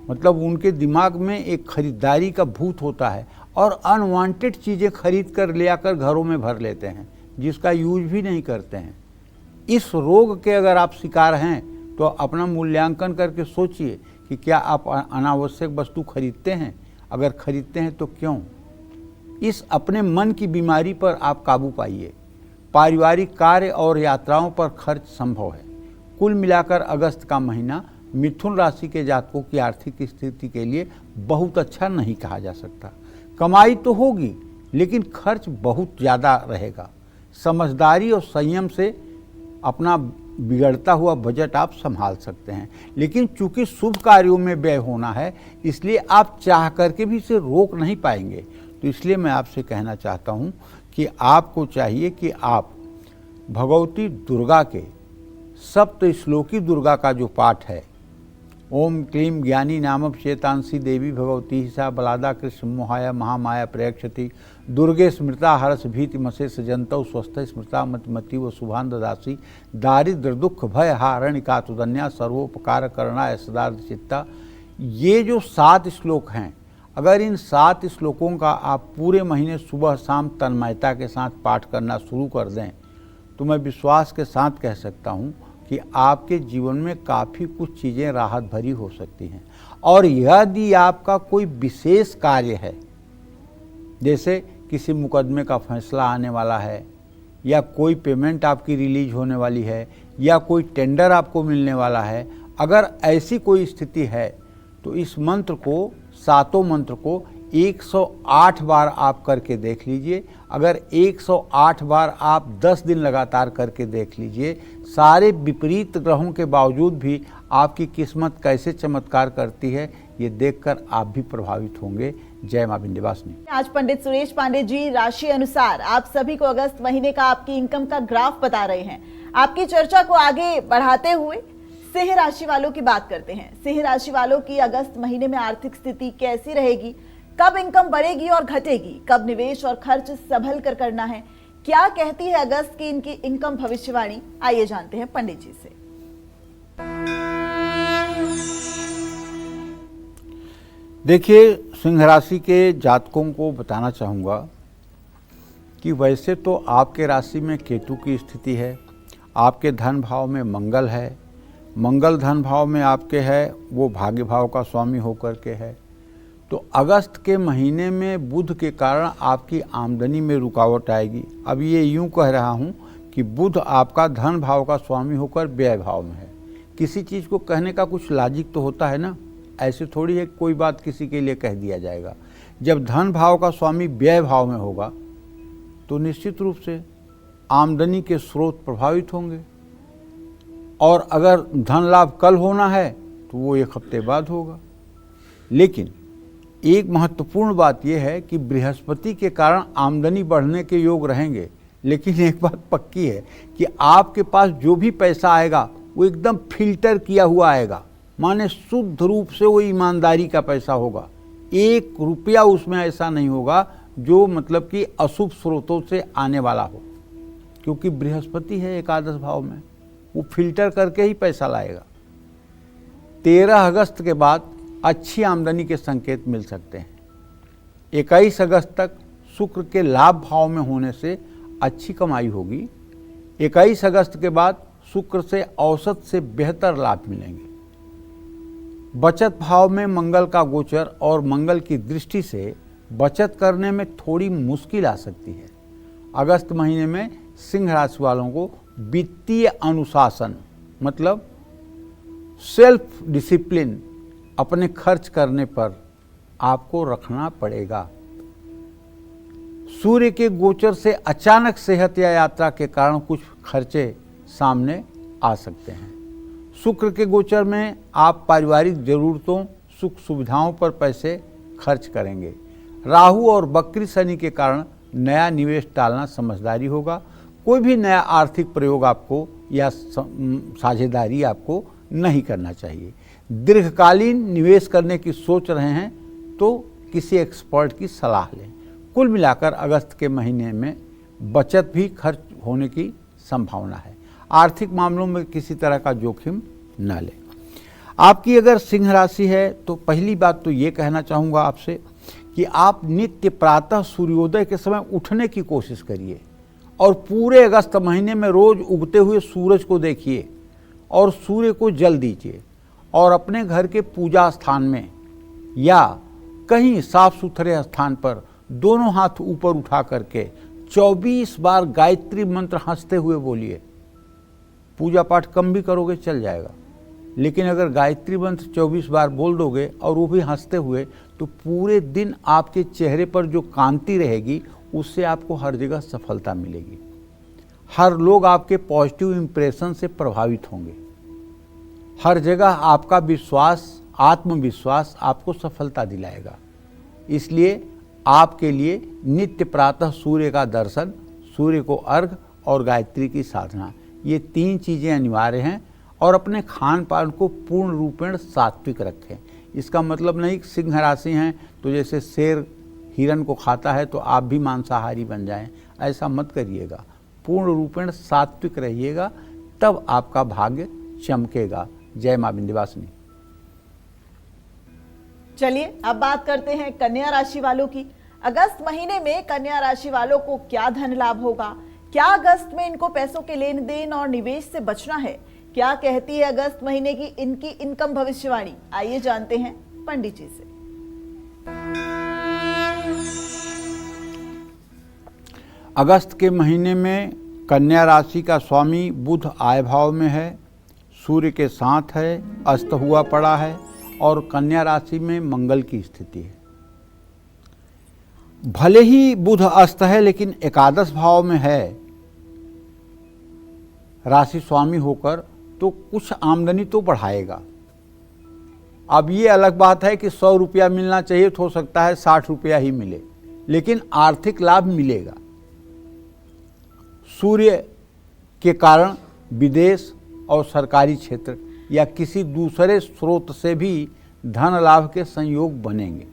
Speaker 3: मतलब उनके दिमाग में एक खरीदारी का भूत होता है और अनवांटेड चीज़ें खरीद कर ले आकर घरों में भर लेते हैं, जिसका यूज भी नहीं करते हैं। इस रोग के अगर आप शिकार हैं तो अपना मूल्यांकन करके सोचिए कि क्या आप अनावश्यक वस्तु खरीदते हैं, अगर खरीदते हैं तो क्यों। इस अपने मन की बीमारी पर आप काबू पाइए। पारिवारिक कार्य और यात्राओं पर खर्च संभव है। कुल मिलाकर अगस्त का महीना मिथुन राशि के जातकों की आर्थिक स्थिति के लिए बहुत अच्छा नहीं कहा जा सकता। कमाई तो होगी लेकिन खर्च बहुत ज़्यादा रहेगा। समझदारी और संयम से अपना बिगड़ता हुआ बजट आप संभाल सकते हैं, लेकिन चूंकि शुभ कार्यों में व्यय होना है इसलिए आप चाह करके भी इसे रोक नहीं पाएंगे। तो इसलिए मैं आपसे कहना चाहता हूं कि आपको चाहिए कि आप भगवती दुर्गा के सप्त श्लोकी दुर्गा का जो पाठ है, ओम क्लीम ज्ञानी नामम चेतांसी देवी भगवती सा बलादा कृष्ण मोहाया महामाया प्रयक्षति दुर्गे स्मृता हर्ष भीति मशेष जंतौ स्वस्थ स्मृता मतिमति व शुभान ददासी दारिद्र दुख भय हारणिका तुदन्या सर्वोपकार करणाय सदार्थ चित्ता। ये जो 7 श्लोक हैं, अगर इन 7 श्लोकों का आप पूरे महीने सुबह शाम तन्मयता के साथ पाठ करना शुरू कर दें तो मैं विश्वास के साथ कह सकता हूँ कि आपके जीवन में काफ़ी कुछ चीज़ें राहत भरी हो सकती हैं। और यदि आपका कोई विशेष कार्य है, जैसे किसी मुकदमे का फैसला आने वाला है, या कोई पेमेंट आपकी रिलीज होने वाली है, या कोई टेंडर आपको मिलने वाला है, अगर ऐसी कोई स्थिति है तो इस मंत्र को, 7 मंत्र को 108 बार आप करके देख लीजिए। अगर 108 बार आप 10 दिन लगातार करके देख लीजिए, सारे विपरीत ग्रहों के बावजूद भी आपकी किस्मत कैसे चमत्कार करती है ये देखकर आप भी प्रभावित होंगे। जय मां विंध्यवासिनी।
Speaker 1: आज पंडित सुरेश पांडे जी राशि अनुसार आप सभी को अगस्त महीने का आपकी इनकम का ग्राफ बता रहे हैं। आपकी चर्चा को आगे बढ़ाते हुए सिंह राशि वालों की बात करते हैं। सिंह राशि वालों की अगस्त महीने में आर्थिक स्थिति कैसी रहेगी, कब इनकम बढ़ेगी और घटेगी, कब निवेश और खर्च संभल कर करना है, क्या कहती है अगस्त की इनकी इनकम भविष्यवाणी, आइए जानते हैं पंडित जी से।
Speaker 3: देखिए, सिंह राशि के जातकों को बताना चाहूँगा कि वैसे तो आपके राशि में केतु की स्थिति है, आपके धन भाव में मंगल है, मंगल धन भाव में आपके है, वो भाग्य भाव का स्वामी होकर के है। तो अगस्त के महीने में बुध के कारण आपकी आमदनी में रुकावट आएगी। अब ये यूं कह रहा हूं कि बुध आपका धन भाव का स्वामी होकर व्यय भाव में है। किसी चीज़ को कहने का कुछ लॉजिक तो होता है ना, ऐसे थोड़ी है कोई बात किसी के लिए कह दिया जाएगा। जब धन भाव का स्वामी व्यय भाव में होगा तो निश्चित रूप से आमदनी के स्रोत प्रभावित होंगे, और अगर धन लाभ कल होना है तो वो 1 हफ्ते बाद होगा। लेकिन एक महत्वपूर्ण बात यह है कि बृहस्पति के कारण आमदनी बढ़ने के योग रहेंगे, लेकिन एक बात पक्की है कि आपके पास जो भी पैसा आएगा वो एकदम फिल्टर किया हुआ आएगा, माने शुद्ध रूप से वो ईमानदारी का पैसा होगा। 1 रुपया उसमें ऐसा नहीं होगा जो मतलब कि अशुभ स्रोतों से आने वाला हो, क्योंकि बृहस्पति है एकादश भाव में, वो फिल्टर करके ही पैसा लाएगा। 13 अगस्त के बाद अच्छी आमदनी के संकेत मिल सकते हैं। 21 अगस्त तक शुक्र के लाभ भाव में होने से अच्छी कमाई होगी। 21 अगस्त के बाद शुक्र से औसत से बेहतर लाभ मिलेंगे। बचत भाव में मंगल का गोचर और मंगल की दृष्टि से बचत करने में थोड़ी मुश्किल आ सकती है। अगस्त महीने में सिंह राशि वालों को वित्तीय अनुशासन मतलब सेल्फ डिसिप्लिन अपने खर्च करने पर आपको रखना पड़ेगा। सूर्य के गोचर से अचानक सेहत या यात्रा के कारण कुछ खर्चे सामने आ सकते हैं। शुक्र के गोचर में आप पारिवारिक जरूरतों सुख सुविधाओं पर पैसे खर्च करेंगे। राहु और बकरी शनि के कारण नया निवेश टालना समझदारी होगा। कोई भी नया आर्थिक प्रयोग आपको या साझेदारी आपको नहीं करना चाहिए। दीर्घकालीन निवेश करने की सोच रहे हैं तो किसी एक्सपर्ट की सलाह लें। कुल मिलाकर अगस्त के महीने में बचत भी खर्च होने की संभावना है। आर्थिक मामलों में किसी तरह का जोखिम न लें। आपकी अगर सिंह राशि है तो पहली बात तो ये कहना चाहूँगा आपसे कि आप नित्य प्रातः सूर्योदय के समय उठने की कोशिश करिए और पूरे अगस्त महीने में रोज उगते हुए सूरज को देखिए और सूर्य को जल दीजिए और अपने घर के पूजा स्थान में या कहीं साफ सुथरे स्थान पर दोनों हाथ ऊपर उठा करके 24 बार गायत्री मंत्र हंसते हुए बोलिए। पूजा पाठ कम भी करोगे चल जाएगा, लेकिन अगर गायत्री मंत्र 24 बार बोल दोगे और वो भी हंसते हुए, तो पूरे दिन आपके चेहरे पर जो कांति रहेगी उससे आपको हर जगह सफलता मिलेगी। हर लोग आपके पॉजिटिव इंप्रेशन से प्रभावित होंगे। हर जगह आपका विश्वास, आत्मविश्वास आपको सफलता दिलाएगा। इसलिए आपके लिए नित्य प्रातः सूर्य का दर्शन, सूर्य को अर्घ और गायत्री की साधना, ये 3 चीज़ें अनिवार्य हैं। और अपने खान पान को पूर्ण रूपेण सात्विक रखें। इसका मतलब नहीं कि सिंह राशि हैं तो जैसे शेर हिरण को खाता है तो आप भी मांसाहारी बन जाएं, ऐसा मत करिएगा। पूर्ण रूपेण सात्विक रहिएगा, तब आपका भाग्य चमकेगा। जय मां विंध्यवासिनी।
Speaker 1: चलिए अब बात करते हैं कन्या राशि वालों की। अगस्त महीने में कन्या राशि वालों को क्या धन लाभ होगा? क्या अगस्त में इनको पैसों के लेन देन और निवेश से बचना है? क्या कहती है अगस्त महीने की इनकी इनकम भविष्यवाणी? आइए जानते हैं पंडित जी से।
Speaker 3: अगस्त के महीने में कन्या राशि का स्वामी बुध आय भाव में है, सूर्य के साथ है, अस्त हुआ पड़ा है और कन्या राशि में मंगल की स्थिति है। भले ही बुध अस्त है लेकिन एकादश भाव में है राशि स्वामी होकर, तो कुछ आमदनी तो बढ़ाएगा। अब ये अलग बात है कि 100 रुपया मिलना चाहिए तो हो सकता है 60 रुपया ही मिले, लेकिन आर्थिक लाभ मिलेगा। सूर्य के कारण विदेश और सरकारी क्षेत्र या किसी दूसरे स्रोत से भी धन लाभ के संयोग बनेंगे।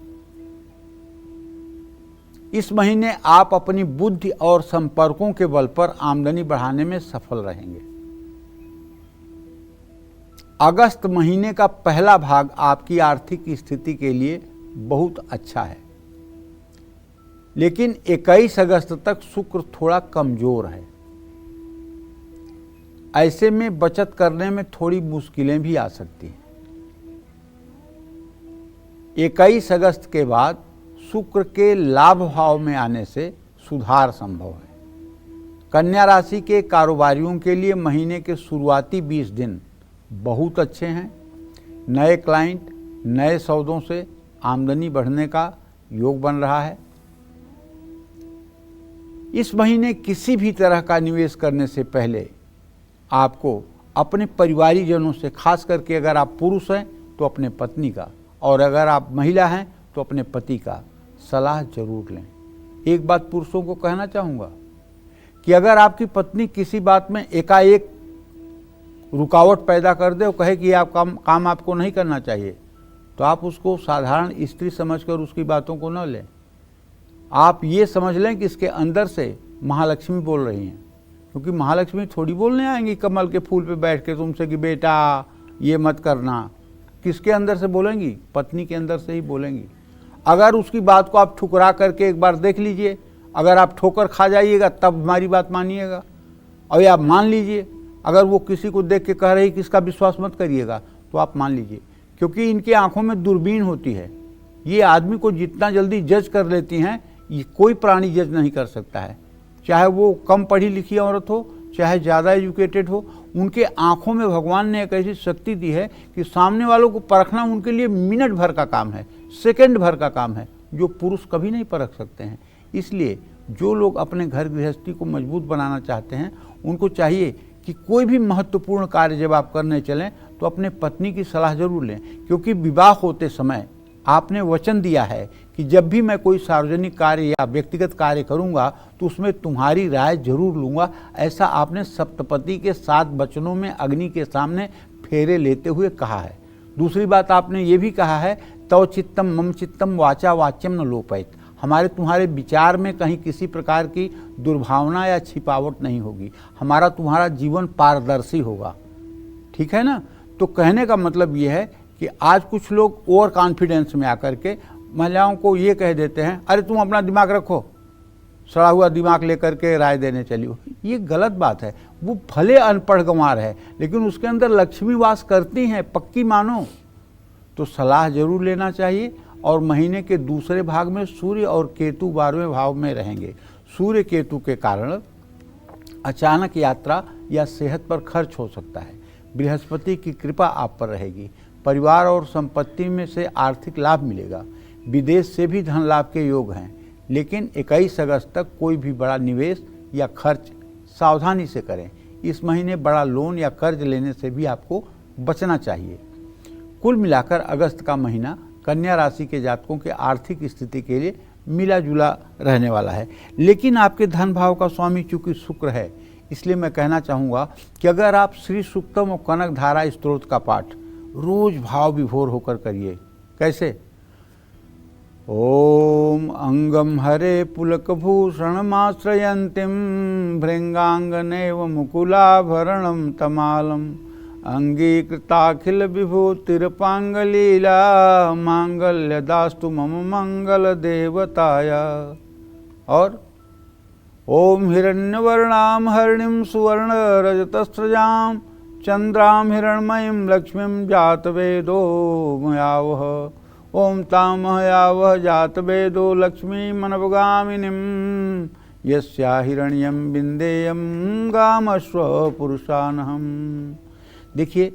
Speaker 3: इस महीने आप अपनी बुद्धि और संपर्कों के बल पर आमदनी बढ़ाने में सफल रहेंगे। अगस्त महीने का पहला भाग आपकी आर्थिक स्थिति के लिए बहुत अच्छा है, लेकिन 21 अगस्त तक शुक्र थोड़ा कमजोर है। ऐसे में बचत करने में थोड़ी मुश्किलें भी आ सकती हैं। 21 अगस्त के बाद शुक्र के लाभ भाव में आने से सुधार संभव है। कन्या राशि के कारोबारियों के लिए महीने के शुरुआती 20 दिन बहुत अच्छे हैं। नए क्लाइंट, नए सौदों से आमदनी बढ़ने का योग बन रहा है। इस महीने किसी भी तरह का निवेश करने से पहले आपको अपने परिवारीजनों से, खास करके अगर आप पुरुष हैं तो अपने पत्नी का, और अगर आप महिला हैं तो अपने पति का सलाह जरूर लें। एक बात पुरुषों को कहना चाहूँगा कि अगर आपकी पत्नी किसी बात में एकाएक रुकावट पैदा कर दे और कहे कि आप काम आपको नहीं करना चाहिए, तो आप उसको साधारण स्त्री समझकर उसकी बातों को न लें। आप ये समझ लें कि इसके अंदर से महालक्ष्मी बोल रही हैं, क्योंकि महालक्ष्मी थोड़ी बोलने आएंगी कमल के फूल पे बैठ के तुमसे कि बेटा ये मत करना। किसके अंदर से बोलेंगी? पत्नी के अंदर से ही बोलेंगी। अगर उसकी बात को आप ठुकरा करके एक बार देख लीजिए, अगर आप ठोकर खा जाइएगा तब हमारी बात मानिएगा, और आप मान लीजिए अगर वो किसी को देख के कह रही कि इसका विश्वास मत करिएगा तो आप मान लीजिए, क्योंकि इनकी आंखों में दूरबीन होती है। ये आदमी को जितना जल्दी जज कर लेती हैं, ये कोई प्राणी जज नहीं कर सकता है, चाहे वो कम पढ़ी लिखी औरत हो चाहे ज़्यादा एजुकेटेड हो। उनके आंखों में भगवान ने एक ऐसी शक्ति दी है कि सामने वालों को परखना उनके लिए मिनट भर का काम है, सेकंड भर का काम है, जो पुरुष कभी नहीं परख सकते हैं। इसलिए जो लोग अपने घर गृहस्थी को मजबूत बनाना चाहते हैं, उनको चाहिए कि कोई भी महत्वपूर्ण कार्य जब आप करने चलें तो अपने पत्नी की सलाह जरूर लें, क्योंकि विवाह होते समय आपने वचन दिया है कि जब भी मैं कोई सार्वजनिक कार्य या व्यक्तिगत कार्य करूंगा तो उसमें तुम्हारी राय जरूर लूंगा। ऐसा आपने सप्तपदी के 7 वचनों में अग्नि के सामने फेरे लेते हुए कहा है। दूसरी बात आपने ये भी कहा है, तव चित्तम मम चित्तम वाचा वाच्यम न लोपैत। हमारे तुम्हारे विचार में कहीं किसी प्रकार की दुर्भावना या छिपावट नहीं होगी, हमारा तुम्हारा जीवन पारदर्शी होगा। ठीक है ना? तो कहने का मतलब ये है कि आज कुछ लोग ओवर कॉन्फिडेंस में आकर के महिलाओं को ये कह देते हैं, अरे तुम अपना दिमाग रखो, सड़ा हुआ दिमाग लेकर के राय देने चली हो। ये गलत बात है। वो भले अनपढ़ गंवार है लेकिन उसके अंदर लक्ष्मी वास करती हैं, पक्की मानो। तो सलाह जरूर लेना चाहिए। और महीने के दूसरे भाग में सूर्य और केतु 12वें भाव में रहेंगे। सूर्य केतु के कारण अचानक यात्रा या सेहत पर खर्च हो सकता है। बृहस्पति की कृपा आप पर रहेगी। परिवार और संपत्ति में से आर्थिक लाभ मिलेगा। विदेश से भी धन लाभ के योग हैं, लेकिन 21 अगस्त तक कोई भी बड़ा निवेश या खर्च सावधानी से करें। इस महीने बड़ा लोन या कर्ज लेने से भी आपको बचना चाहिए। कुल मिलाकर अगस्त का महीना कन्या राशि के जातकों के आर्थिक स्थिति के लिए मिला जुला रहने वाला है। लेकिन आपके धन भाव का स्वामी चूंकि शुक्र है, इसलिए मैं कहना चाहूँगा कि अगर आप श्री सूक्तम और कनक धारा स्त्रोत का पाठ रोज भाव विभोर होकर करिए। कैसे? ओम अंगम हरे पुलकभूषणमाश्रयन्तीं भृंगांगनेव मुकुलाभरणं तमालम अंगीकृताखिल विभूतिरपांगलीला मांगल्यदास्तु मम मंगल देवताय। और ओम हिरण्यवर्णाम हरिणीं सुवर्ण रजतस्रजां चंद्रां हिरण्मयीं लक्ष्मीं जातवेदो मयावह। ओम ताम हयावह जातवेदो लक्ष्मी मनवगामिनीं यस्या हिरण्यं बिंदेयं गामश्व पुरुषानहम्। देखिए,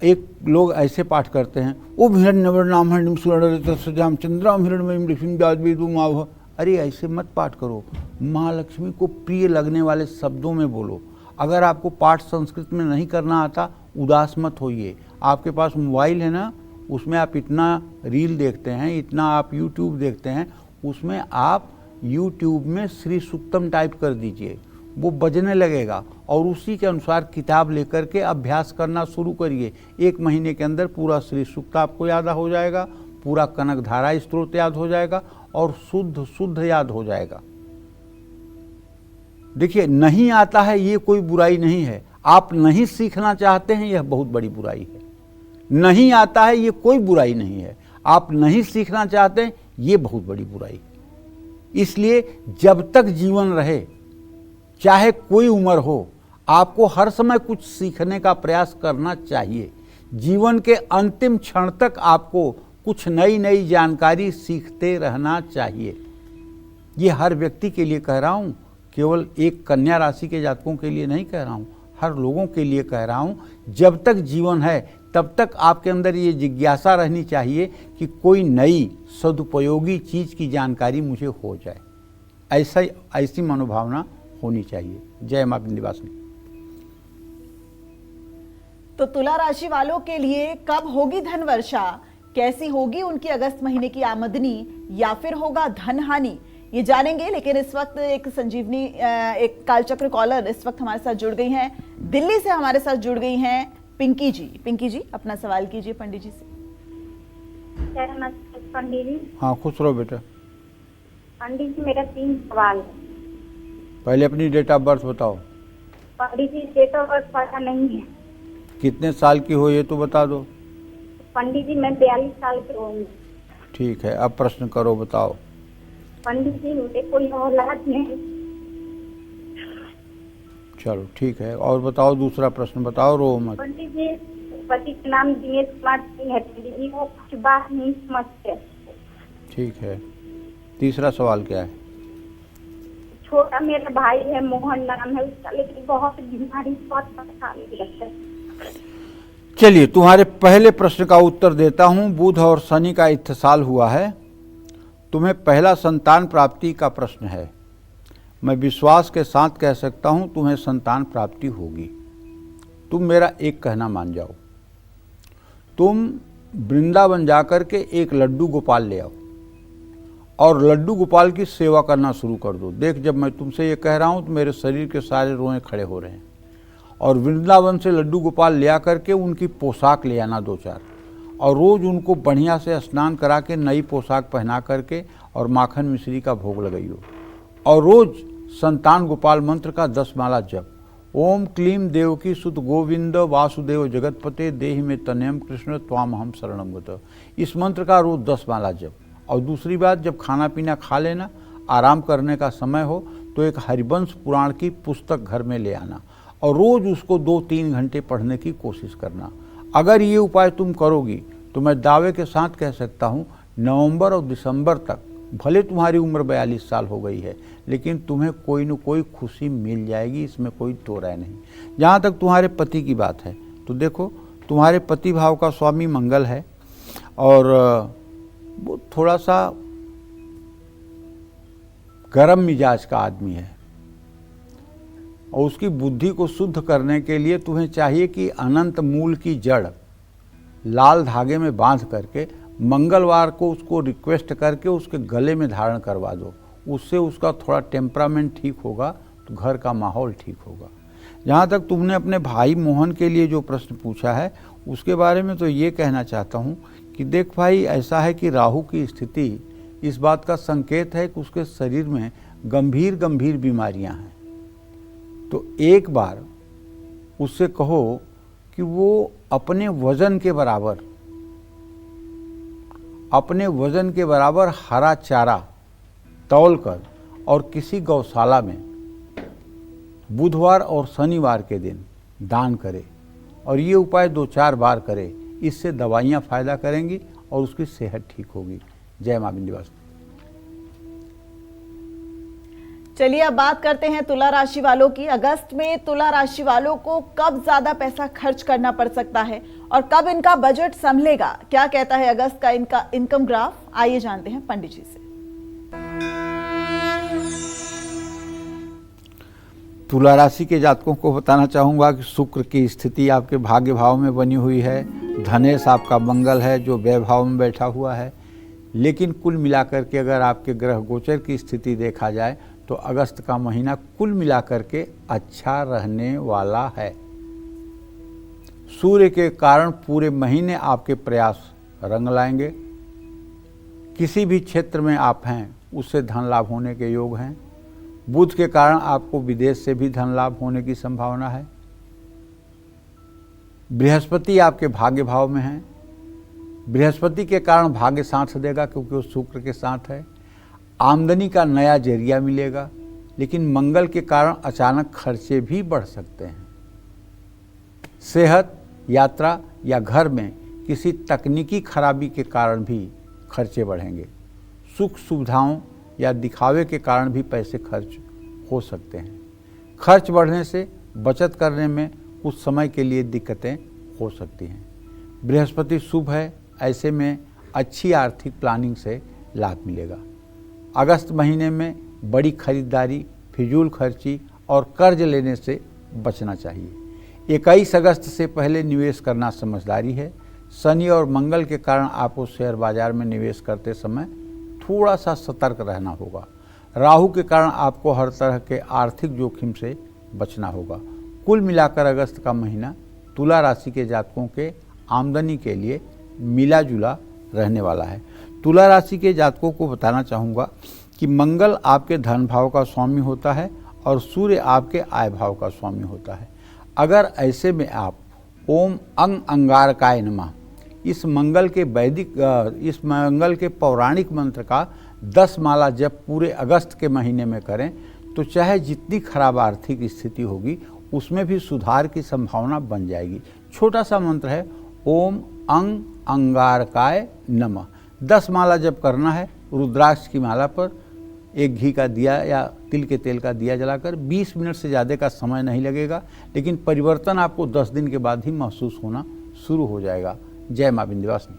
Speaker 3: एक लोग ऐसे पाठ करते हैं, ओम हिरण्यवर्णाम हरिणीं सुवर्ण रजतस्रजां चंद्रां हिरण्मयीं लक्ष्मीं जातवेदो मयावह। अरे ऐसे मत पाठ करो, माँ लक्ष्मी को प्रिय लगने वाले शब्दों में बोलो। अगर आपको पाठ संस्कृत में नहीं करना आता, उदास मत होइए। आपके पास मोबाइल है ना, उसमें आप इतना रील देखते हैं, इतना आप यूट्यूब देखते हैं, उसमें आप यूट्यूब में श्री सूक्तम टाइप कर दीजिए, वो बजने लगेगा और उसी के अनुसार किताब लेकर के अभ्यास करना शुरू करिए। 1 महीने के अंदर पूरा श्री सूक्त आपको याद हो जाएगा, पूरा कनक धारा स्त्रोत याद हो जाएगा और शुद्ध शुद्ध याद हो जाएगा। देखिए, नहीं आता है ये कोई बुराई नहीं है। आप नहीं सीखना चाहते हैं, यह बहुत बड़ी बुराई है। नहीं आता है ये कोई बुराई नहीं है। आप नहीं सीखना चाहते हैं, ये बहुत बड़ी बुराई है। इसलिए जब तक जीवन रहे, चाहे कोई उम्र हो, आपको हर समय कुछ सीखने का प्रयास करना चाहिए। जीवन के अंतिम क्षण तक आपको कुछ नई नई जानकारी सीखते रहना चाहिए। ये हर व्यक्ति के लिए कह रहा हूँ, केवल एक कन्या राशि के जातकों के लिए नहीं कह रहा हूँ, हर लोगों के लिए कह रहा हूँ। जब तक जीवन है तब तक आपके अंदर ये जिज्ञासा रहनी चाहिए कि कोई नई सदुपयोगी चीज़ की जानकारी मुझे हो जाए। ऐसी मनोभावना होनी चाहिए। जय मां विंध्यवासिनी।
Speaker 1: तो तुला राशि वालों के लिए कब होगी धन वर्षा, कैसी होगी उनकी अगस्त महीने की आमदनी, या फिर होगा धन हानि, ये जानेंगे। लेकिन इस वक्त एक संजीवनी, एक कालचक्र कॉलर इस वक्त हमारे साथ जुड़ गई हैं। दिल्ली से हमारे साथ जुड़ गई हैं पिंकी जी। पिंकी जी, अपना सवाल कीजिए पंडित जी से।
Speaker 8: पंडित जी।
Speaker 3: हाँ, खुश रहो बेटा।
Speaker 8: पंडित जी, मेरा 3 सवाल है।
Speaker 3: पहले अपनी डेट ऑफ बर्थ बताओ।
Speaker 8: पंडित जी, डेट ऑफ बर्थ पता नहीं है।
Speaker 3: कितने साल की हो ये तो बता दो।
Speaker 8: पंडित जी, मैं 42 साल की हूँ।
Speaker 3: ठीक है, अब प्रश्न करो, बताओ।
Speaker 8: पंडित जी, मुझे कोई औलाद नहीं।
Speaker 3: चलो ठीक है, और बताओ, दूसरा प्रश्न बताओ, रो मत।
Speaker 8: पंडित जी, पति का नाम दिनेश कुमार सिंह है। पंडित जी, वो कुछ बात नहीं समझते।
Speaker 3: ठीक है, तीसरा सवाल क्या है?
Speaker 8: छोटा मेरा भाई है, मोहन नाम है उसका, लेकिन बहुत बीमारी, बहुत परेशानी लगता है।
Speaker 3: चलिए, तुम्हारे पहले प्रश्न का उत्तर देता हूं। बुध और शनि का इत्तेसाल हुआ है। तुम्हें पहला संतान प्राप्ति का प्रश्न है। मैं विश्वास के साथ कह सकता हूं तुम्हें संतान प्राप्ति होगी। तुम मेरा एक कहना मान जाओ। तुम वृंदावन जाकर के एक लड्डू गोपाल ले आओ और लड्डू गोपाल की सेवा करना शुरू कर दो। देख, जब मैं तुमसे ये कह रहा हूं तो मेरे शरीर के सारे रोए खड़े हो रहे हैं। और वृंदावन से लड्डू गोपाल ले आकर के उनकी पोशाक ले आना 2-4, और रोज़ उनको बढ़िया से स्नान करा के नई पोशाक पहना करके और माखन मिश्री का भोग लगाइयो। और रोज़ संतान गोपाल मंत्र का 10 माला जप। ओम क्लीम देवकी सुत गोविंद वासुदेव जगतपते देहि में तनयम कृष्ण त्वाम हम शरणम गत। इस मंत्र का रोज़ 10 माला जप। और दूसरी बात, जब खाना पीना खा लेना, आराम करने का समय हो तो एक हरिवंश पुराण की पुस्तक घर में ले आना और रोज़ उसको 2-3 घंटे पढ़ने की कोशिश करना। अगर ये उपाय तुम करोगी तो मैं दावे के साथ कह सकता हूँ नवंबर और दिसंबर तक भले तुम्हारी उम्र 42 साल हो गई है, लेकिन तुम्हें कोई न कोई खुशी मिल जाएगी, इसमें कोई दो राय नहीं। जहाँ तक तुम्हारे पति की बात है तो देखो, तुम्हारे पति भाव का स्वामी मंगल है और वो थोड़ा सा गर्म मिजाज का आदमी है और उसकी बुद्धि को शुद्ध करने के लिए तुम्हें चाहिए कि अनंत मूल की जड़ लाल धागे में बांध करके मंगलवार को उसको रिक्वेस्ट करके उसके गले में धारण करवा दो। उससे उसका थोड़ा टेम्परामेंट ठीक होगा तो घर का माहौल ठीक होगा। जहाँ तक तुमने अपने भाई मोहन के लिए जो प्रश्न पूछा है उसके बारे में तो ये कहना चाहता हूँ कि देख भाई, ऐसा है कि राहु की स्थिति इस बात का संकेत है कि उसके शरीर में गंभीर गंभीर बीमारियां हैं। तो एक बार उससे कहो कि वो अपने वजन के बराबर हरा चारा तौल कर और किसी गौशाला में बुधवार और शनिवार के दिन दान करे और ये उपाय 2-4 बार करे। इससे दवाइयाँ फ़ायदा करेंगी और उसकी सेहत ठीक होगी। जय मां विंध्यवासिनी।
Speaker 1: चलिए अब बात करते हैं तुला राशि वालों की। अगस्त में तुला राशि वालों को कब ज्यादा पैसा खर्च करना पड़ सकता है और कब इनका बजट संभलेगा, क्या कहता है अगस्त का इनका इनकम ग्राफ, आइए जानते हैं पंडित जी से।
Speaker 3: तुला राशि के जातकों को बताना चाहूँगा कि शुक्र की स्थिति आपके भाग्य भाव में बनी हुई है। धनेश आपका मंगल है जो व्यय भाव में बैठा हुआ है। लेकिन कुल मिलाकर के अगर आपके ग्रह गोचर की स्थिति देखा जाए तो अगस्त का महीना कुल मिलाकर के अच्छा रहने वाला है। सूर्य के कारण पूरे महीने आपके प्रयास रंग लाएंगे। किसी भी क्षेत्र में आप हैं उससे धन लाभ होने के योग हैं। बुध के कारण आपको विदेश से भी धन लाभ होने की संभावना है। बृहस्पति आपके भाग्य भाव में है। बृहस्पति के कारण भाग्य साथ देगा क्योंकि वो शुक्र के साथ है। आमदनी का नया जरिया मिलेगा। लेकिन मंगल के कारण अचानक खर्चे भी बढ़ सकते हैं। सेहत, यात्रा या घर में किसी तकनीकी खराबी के कारण भी खर्चे बढ़ेंगे। सुख सुविधाओं या दिखावे के कारण भी पैसे खर्च हो सकते हैं। खर्च बढ़ने से बचत करने में कुछ समय के लिए दिक्कतें हो सकती हैं। बृहस्पति शुभ है, ऐसे में अच्छी आर्थिक प्लानिंग से लाभ मिलेगा। अगस्त महीने में बड़ी खरीदारी, फिजूल खर्ची और कर्ज लेने से बचना चाहिए। 21 अगस्त से पहले निवेश करना समझदारी है। शनि और मंगल के कारण आपको शेयर बाजार में निवेश करते समय थोड़ा सा सतर्क रहना होगा। राहु के कारण आपको हर तरह के आर्थिक जोखिम से बचना होगा। कुल मिलाकर अगस्त का महीना तुला राशि के जातकों के आमदनी के लिए मिला जुला रहने वाला है। तुला राशि के जातकों को बताना चाहूँगा कि मंगल आपके धन भाव का स्वामी होता है और सूर्य आपके आय भाव का स्वामी होता है। अगर ऐसे में आप ओम अंग अंगारकाय नमः इस मंगल के पौराणिक मंत्र का 10 माला जब पूरे अगस्त के महीने में करें तो चाहे जितनी खराब आर्थिक स्थिति होगी उसमें भी सुधार की संभावना बन जाएगी। छोटा सा मंत्र है ओम अंग अंगारकाय नमः। 10 माला जब करना है, रुद्राक्ष की माला पर एक घी का दिया या तिल के तेल का दिया जलाकर 20 मिनट से ज़्यादा का समय नहीं लगेगा, लेकिन परिवर्तन आपको 10 दिन के बाद ही महसूस होना शुरू हो जाएगा। जय मां विंध्यवासिनी।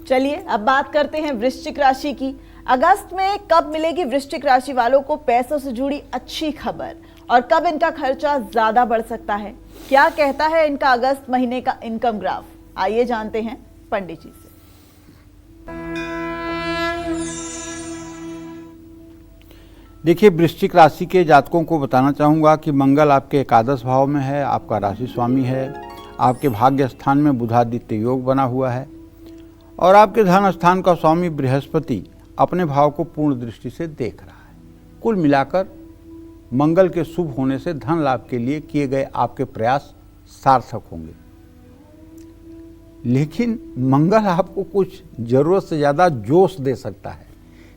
Speaker 1: चलिए अब बात करते हैं वृश्चिक राशि की। अगस्त में कब मिलेगी वृश्चिक राशि वालों को पैसों से जुड़ी अच्छी खबर और कब इनका खर्चा ज्यादा बढ़ सकता है, क्या कहता है इनका अगस्त महीने का इनकम ग्राफ, आइए जानते हैं पंडित जी से।
Speaker 3: देखिए, वृश्चिक राशि के जातकों को बताना चाहूँगा कि मंगल आपके एकादश भाव में है, आपका राशि स्वामी है। आपके भाग्य स्थान में बुधादित्य योग बना हुआ है और आपके धन स्थान का स्वामी बृहस्पति अपने भाव को पूर्ण दृष्टि से देख रहा है। कुल मिलाकर मंगल के शुभ होने से धन लाभ के लिए किए गए आपके प्रयास सार्थक होंगे। लेकिन मंगल आपको कुछ जरूरत से ज़्यादा जोश दे सकता है,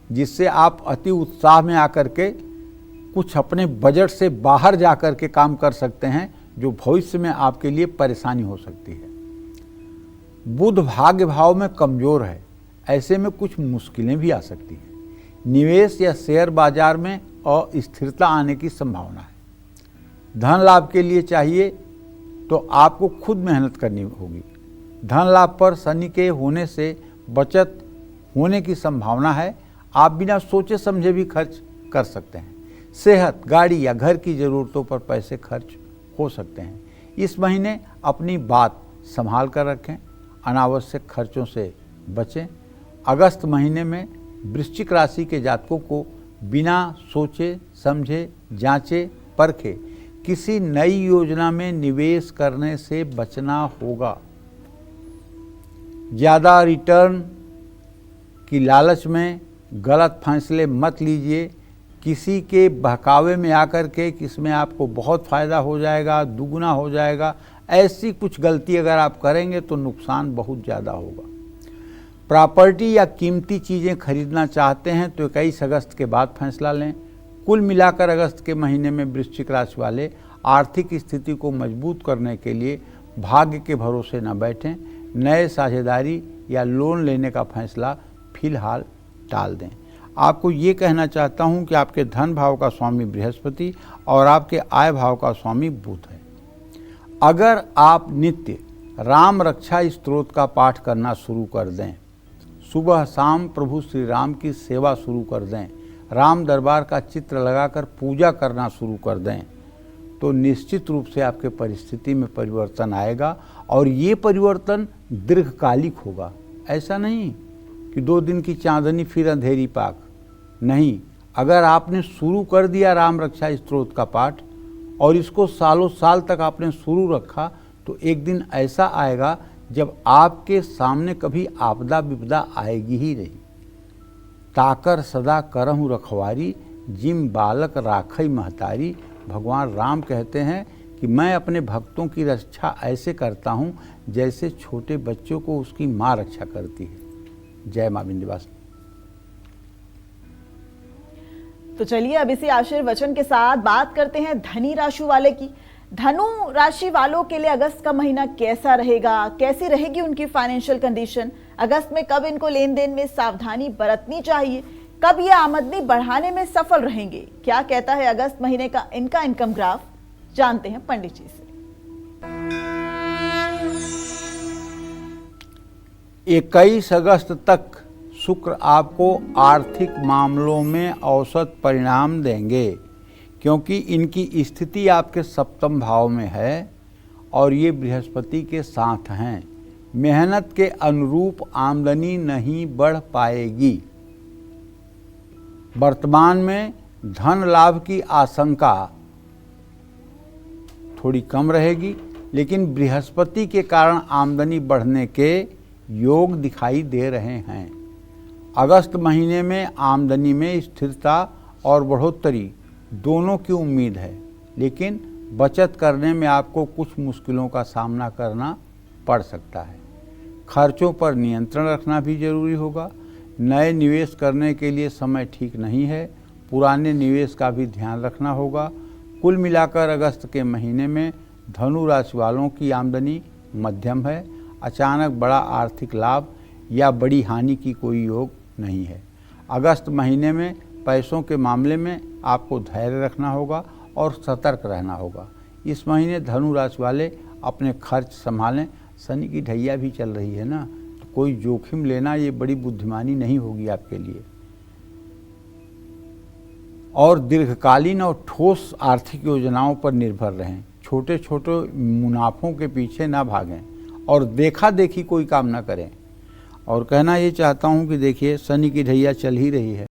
Speaker 3: जिससे आप अति उत्साह में आकर के कुछ अपने बजट से बाहर जाकर के काम कर सकते हैं, जो भविष्य में आपके लिए परेशानी हो सकती है। बुध भाग्य भाव में कमजोर है, ऐसे में कुछ मुश्किलें भी आ सकती हैं। निवेश या शेयर बाजार में अस्थिरता आने की संभावना है। धन लाभ के लिए चाहिए तो आपको खुद मेहनत करनी होगी। धन लाभ पर शनि के होने से बचत होने की संभावना है। आप बिना सोचे समझे भी खर्च कर सकते हैं। सेहत, गाड़ी या घर की ज़रूरतों पर पैसे खर्च हो सकते हैं। इस महीने अपनी बात संभाल कर रखें, अनावश्यक खर्चों से बचें। अगस्त महीने में वृश्चिक राशि के जातकों को बिना सोचे समझे, जांचे परखे किसी नई योजना में निवेश करने से बचना होगा। ज़्यादा रिटर्न की लालच में गलत फैसले मत लीजिए। किसी के बहकावे में आकर के किसमें आपको बहुत फ़ायदा हो जाएगा, दुगुना हो जाएगा, ऐसी कुछ गलती अगर आप करेंगे तो नुकसान बहुत ज़्यादा होगा। प्रॉपर्टी या कीमती चीज़ें खरीदना चाहते हैं तो 21 अगस्त के बाद फैसला लें। कुल मिलाकर अगस्त के महीने में वृश्चिक राशि वाले आर्थिक स्थिति को मजबूत करने के लिए भाग्य के भरोसे न बैठें। नए साझेदारी या लोन लेने का फैसला फिलहाल टाल दें। आपको ये कहना चाहता हूँ कि आपके धन भाव का स्वामी बृहस्पति और आपके आय भाव का स्वामी बुध है। अगर आप नित्य राम रक्षा स्तोत्र का पाठ करना शुरू कर दें, सुबह शाम प्रभु श्री राम की सेवा शुरू कर दें, राम दरबार का चित्र लगाकर पूजा करना शुरू कर दें, तो निश्चित रूप से आपके परिस्थिति में परिवर्तन आएगा। और ये परिवर्तन दीर्घकालिक होगा। ऐसा नहीं कि 2 दिन की चांदनी फिर अंधेरी पाक, नहीं। अगर आपने शुरू कर दिया राम रक्षा स्तोत्र का पाठ और इसको सालों साल तक आपने शुरू रखा, तो एक दिन ऐसा आएगा जब आपके सामने कभी आपदा विपदा आएगी ही नहीं। ताकर सदा करहु रखवारी, जिम बालक राखई महतारी। भगवान राम कहते हैं कि मैं अपने भक्तों की रक्षा ऐसे करता हूँ जैसे छोटे बच्चों को उसकी माँ रक्षा करती है। जय माँ विंध्यवासिनी।
Speaker 1: तो चलिए अब इसी आशीर्वचन के साथ बात करते हैं धनी राशि वाले की। धनु राशि वालों के लिए अगस्त का महीना कैसा रहेगा, कैसी रहेगी उनकी फाइनेंशियल कंडीशन, अगस्त में कब इनको लेन देन में सावधानी बरतनी चाहिए, कब ये आमदनी बढ़ाने में सफल रहेंगे, क्या कहता है अगस्त महीने का इनका इनकम ग्राफ, जानते हैं पंडित जी से।
Speaker 3: 21 अगस्त तक शुक्र आपको आर्थिक मामलों में औसत परिणाम देंगे, क्योंकि इनकी स्थिति आपके सप्तम भाव में है और ये बृहस्पति के साथ हैं। मेहनत के अनुरूप आमदनी नहीं बढ़ पाएगी। वर्तमान में धन लाभ की आशंका थोड़ी कम रहेगी, लेकिन बृहस्पति के कारण आमदनी बढ़ने के योग दिखाई दे रहे हैं। अगस्त महीने में आमदनी में स्थिरता और बढ़ोतरी दोनों की उम्मीद है, लेकिन बचत करने में आपको कुछ मुश्किलों का सामना करना पड़ सकता है। खर्चों पर नियंत्रण रखना भी जरूरी होगा। नए निवेश करने के लिए समय ठीक नहीं है, पुराने निवेश का भी ध्यान रखना होगा। कुल मिलाकर अगस्त के महीने में धनु राशि वालों की आमदनी मध्यम है। अचानक बड़ा आर्थिक लाभ या बड़ी हानि की कोई योग नहीं है। अगस्त महीने में पैसों के मामले में आपको धैर्य रखना होगा और सतर्क रहना होगा। इस महीने धनु राशि वाले अपने खर्च संभालें। शनि की ढैया भी चल रही है ना, तो कोई जोखिम लेना ये बड़ी बुद्धिमानी नहीं होगी आपके लिए। और दीर्घकालीन और ठोस आर्थिक योजनाओं पर निर्भर रहें। छोटे छोटे मुनाफों के पीछे ना भागें और देखा देखी कोई काम ना करें। और कहना ये चाहता हूँ कि देखिए, शनि की ढैया चल ही रही है।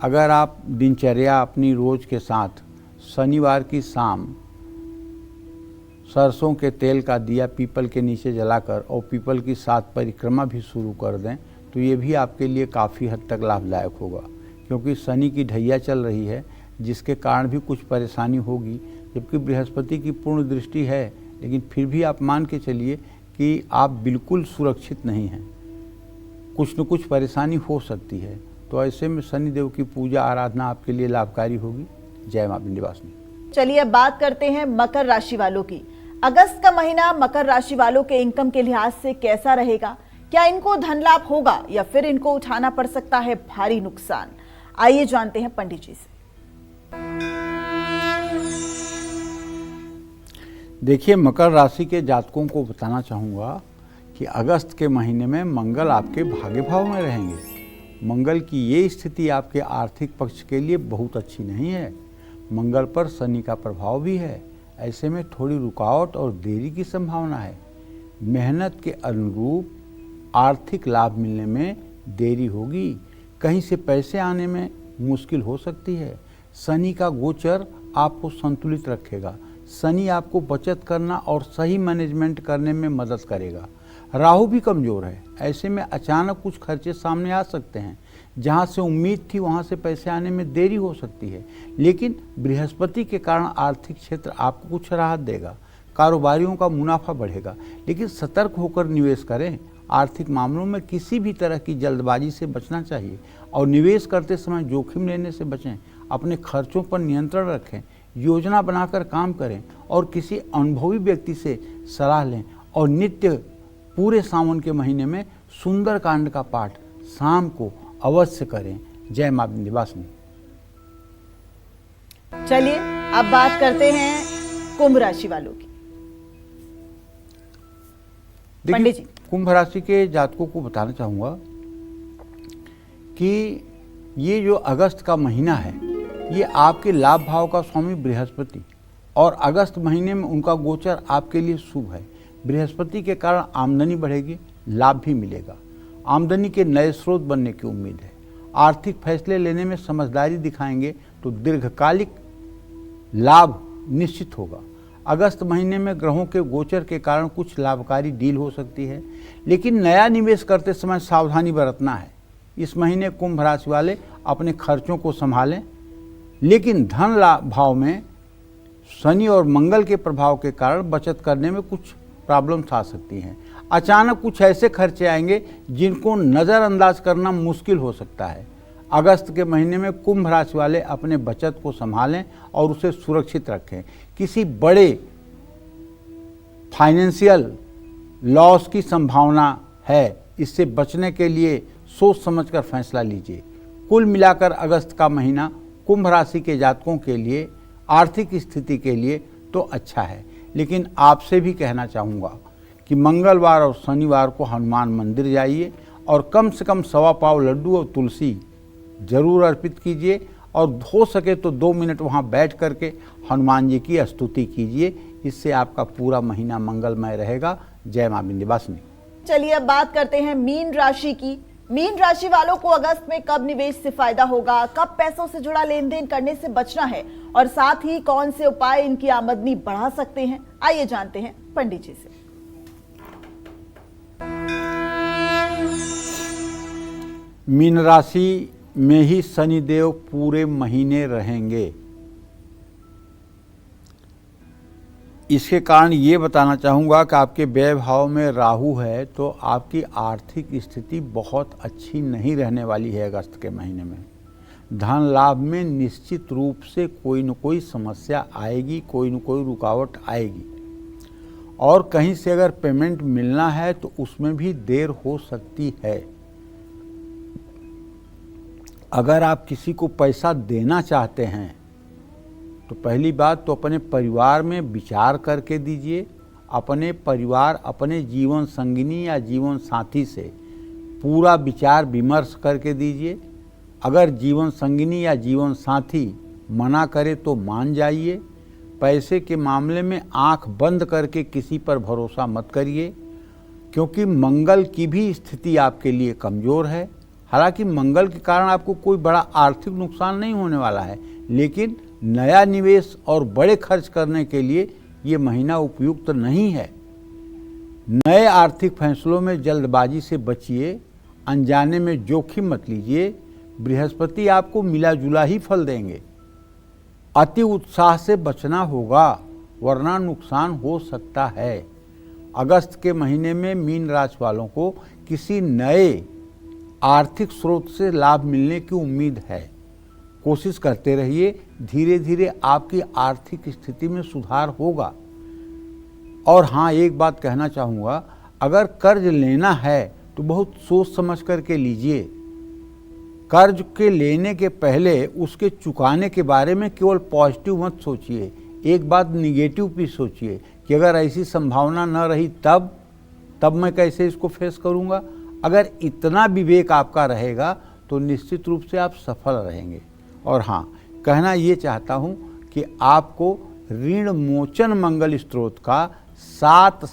Speaker 3: अगर आप दिनचर्या अपनी रोज के साथ शनिवार की शाम सरसों के तेल का दिया पीपल के नीचे जलाकर और पीपल की 7 परिक्रमा भी शुरू कर दें, तो ये भी आपके लिए काफ़ी हद तक लाभदायक होगा। क्योंकि शनि की ढैया चल रही है, जिसके कारण भी कुछ परेशानी होगी, जबकि बृहस्पति की पूर्ण दृष्टि है, लेकिन फिर भी आप मान के चलिए कि आप बिल्कुल सुरक्षित नहीं हैं, कुछ न कुछ परेशानी हो सकती है। तो ऐसे में शनिदेव की पूजा आराधना आपके लिए लाभकारी होगी। जय मां विंध्यवासिनी।
Speaker 1: चलिए अब बात करते हैं मकर राशि वालों की। अगस्त का महीना मकर राशि वालों के इनकम के लिहाज से कैसा रहेगा, क्या इनको धन लाभ होगा या फिर इनको उठाना पड़ सकता है भारी नुकसान? आइए जानते हैं पंडित जी से।
Speaker 3: देखिए, मकर राशि के जातकों को बताना चाहूँगा कि अगस्त के महीने में मंगल आपके भाग्य भाव में रहेंगे। मंगल की ये स्थिति आपके आर्थिक पक्ष के लिए बहुत अच्छी नहीं है। मंगल पर शनि का प्रभाव भी है। ऐसे में थोड़ी रुकावट और देरी की संभावना है। मेहनत के अनुरूप आर्थिक लाभ मिलने में देरी होगी। कहीं से पैसे आने में मुश्किल हो सकती है। शनि का गोचर आपको संतुलित रखेगा। शनि आपको बचत करना और सही मैनेजमेंट करने में मदद करेगा। राहु भी कमज़ोर है। ऐसे में अचानक कुछ खर्चे सामने आ सकते हैं। जहां से उम्मीद थी वहां से पैसे आने में देरी हो सकती है। लेकिन बृहस्पति के कारण आर्थिक क्षेत्र आपको कुछ राहत देगा। कारोबारियों का मुनाफा बढ़ेगा। लेकिन सतर्क होकर निवेश करें। आर्थिक मामलों में किसी भी तरह की जल्दबाजी से बचना चाहिए और निवेश करते समय जोखिम लेने से बचें। अपने खर्चों पर नियंत्रण रखें। योजना बनाकर काम करें और किसी अनुभवी व्यक्ति से सलाह लें। और नित्य पूरे सावन के महीने में सुंदर कांड का पाठ शाम को अवश्य करें। जय मां विंध्यवासिनी।
Speaker 1: चलिए अब बात करते हैं कुंभ राशि वालों की। पंडित जी,
Speaker 3: कुंभ राशि के जातकों को बताना चाहूँगा कि ये जो अगस्त का महीना है, ये आपके लाभ भाव का स्वामी बृहस्पति और अगस्त महीने में उनका गोचर आपके लिए शुभ है। बृहस्पति के कारण आमदनी बढ़ेगी, लाभ भी मिलेगा। आमदनी के नए स्रोत बनने की उम्मीद है। आर्थिक फैसले लेने में समझदारी दिखाएंगे तो दीर्घकालिक लाभ निश्चित होगा। अगस्त महीने में ग्रहों के गोचर के कारण कुछ लाभकारी डील हो सकती है, लेकिन नया निवेश करते समय सावधानी बरतना है। इस महीने कुंभ राशि वाले अपने खर्चों को संभालें, लेकिन धन लाभ भाव में शनि और मंगल के प्रभाव के कारण बचत करने में कुछ प्रॉब्लम्स आ सकती हैं। अचानक कुछ ऐसे खर्चे आएंगे जिनको नज़रअंदाज करना मुश्किल हो सकता है। अगस्त के महीने में कुंभ राशि वाले अपने बचत को संभालें और उसे सुरक्षित रखें। किसी बड़े फाइनेंशियल लॉस की संभावना है, इससे बचने के लिए सोच समझकर फैसला लीजिए। कुल मिलाकर अगस्त का महीना कुंभ राशि के जातकों के लिए आर्थिक स्थिति के लिए तो अच्छा है, लेकिन आपसे भी कहना चाहूँगा कि मंगलवार और शनिवार को हनुमान मंदिर जाइए और कम से कम 1.25 पाव लड्डू और तुलसी जरूर अर्पित कीजिए और हो सके तो 2 मिनट वहाँ बैठ करके हनुमान जी की स्तुति कीजिए। इससे आपका पूरा महीना मंगलमय रहेगा। जय मां विंध्यवासिनी।
Speaker 1: चलिए अब बात करते हैं मीन राशि की। मीन राशि वालों को अगस्त में कब निवेश से फायदा होगा, कब पैसों से जुड़ा लेन देन करने से बचना है और साथ ही कौन से उपाय इनकी आमदनी बढ़ा सकते हैं, आइए जानते हैं पंडित जी से।
Speaker 3: मीन राशि में ही शनिदेव पूरे महीने रहेंगे। इसके कारण ये बताना चाहूँगा कि आपके व्यय भाव में राहु है तो आपकी आर्थिक स्थिति बहुत अच्छी नहीं रहने वाली है। अगस्त के महीने में धन लाभ में निश्चित रूप से कोई न कोई समस्या आएगी, कोई न कोई रुकावट आएगी और कहीं से अगर पेमेंट मिलना है तो उसमें भी देर हो सकती है। अगर आप किसी को पैसा देना चाहते हैं तो पहली बात तो अपने परिवार में विचार करके दीजिए। अपने परिवार, अपने जीवन संगिनी या जीवन साथी से पूरा विचार विमर्श करके दीजिए। अगर जीवन संगिनी या जीवन साथी मना करे तो मान जाइए। पैसे के मामले में आंख बंद करके किसी पर भरोसा मत करिए, क्योंकि मंगल की भी स्थिति आपके लिए कमज़ोर है। हालांकि मंगल के कारण आपको कोई बड़ा आर्थिक नुकसान नहीं होने वाला है, लेकिन नया निवेश और बड़े खर्च करने के लिए ये महीना उपयुक्त नहीं है। नए आर्थिक फैसलों में जल्दबाजी से बचिए। अनजाने में जोखिम मत लीजिए। बृहस्पति आपको मिला जुला ही फल देंगे। अति उत्साह से बचना होगा, वरना नुकसान हो सकता है। अगस्त के महीने में मीन राशि वालों को किसी नए आर्थिक स्रोत से लाभ मिलने की उम्मीद है। कोशिश करते रहिए, धीरे धीरे आपकी आर्थिक स्थिति में सुधार होगा। और हाँ, एक बात कहना चाहूँगा, अगर कर्ज लेना है तो तो बहुत सोच समझ करके लीजिए। कर्ज के लेने के पहले उसके चुकाने के बारे में केवल पॉजिटिव मत सोचिए, एक बात निगेटिव भी सोचिए कि अगर ऐसी संभावना न रही तब मैं कैसे इसको फेस करूंगा। अगर इतना विवेक आपका रहेगा तो निश्चित रूप से आप सफल रहेंगे। और हाँ, कहना ये चाहता हूँ कि आपको ऋण मोचन मंगल स्तोत्र का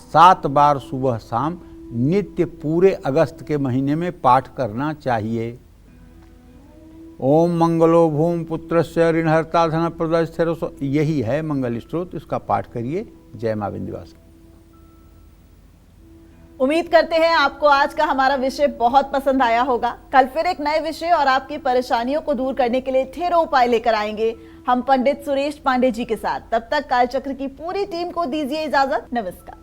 Speaker 3: 7 बार सुबह शाम नित्य पूरे अगस्त के महीने में पाठ करना चाहिए। ओम मंगलो भूम पुत्रस्य ऋणहर्ता धन प्रद स्थिर, यही है मंगल स्तोत्र, इसका पाठ करिए। जय मां विंध्यवासिनी।
Speaker 1: उम्मीद करते हैं आपको आज का हमारा विषय बहुत पसंद आया होगा। कल फिर एक नए विषय और आपकी परेशानियों को दूर करने के लिए ढेरों उपाय लेकर आएंगे हम पंडित सुरेश पांडे जी के साथ। तब तक कालचक्र की पूरी टीम को दीजिए इजाजत। नमस्कार।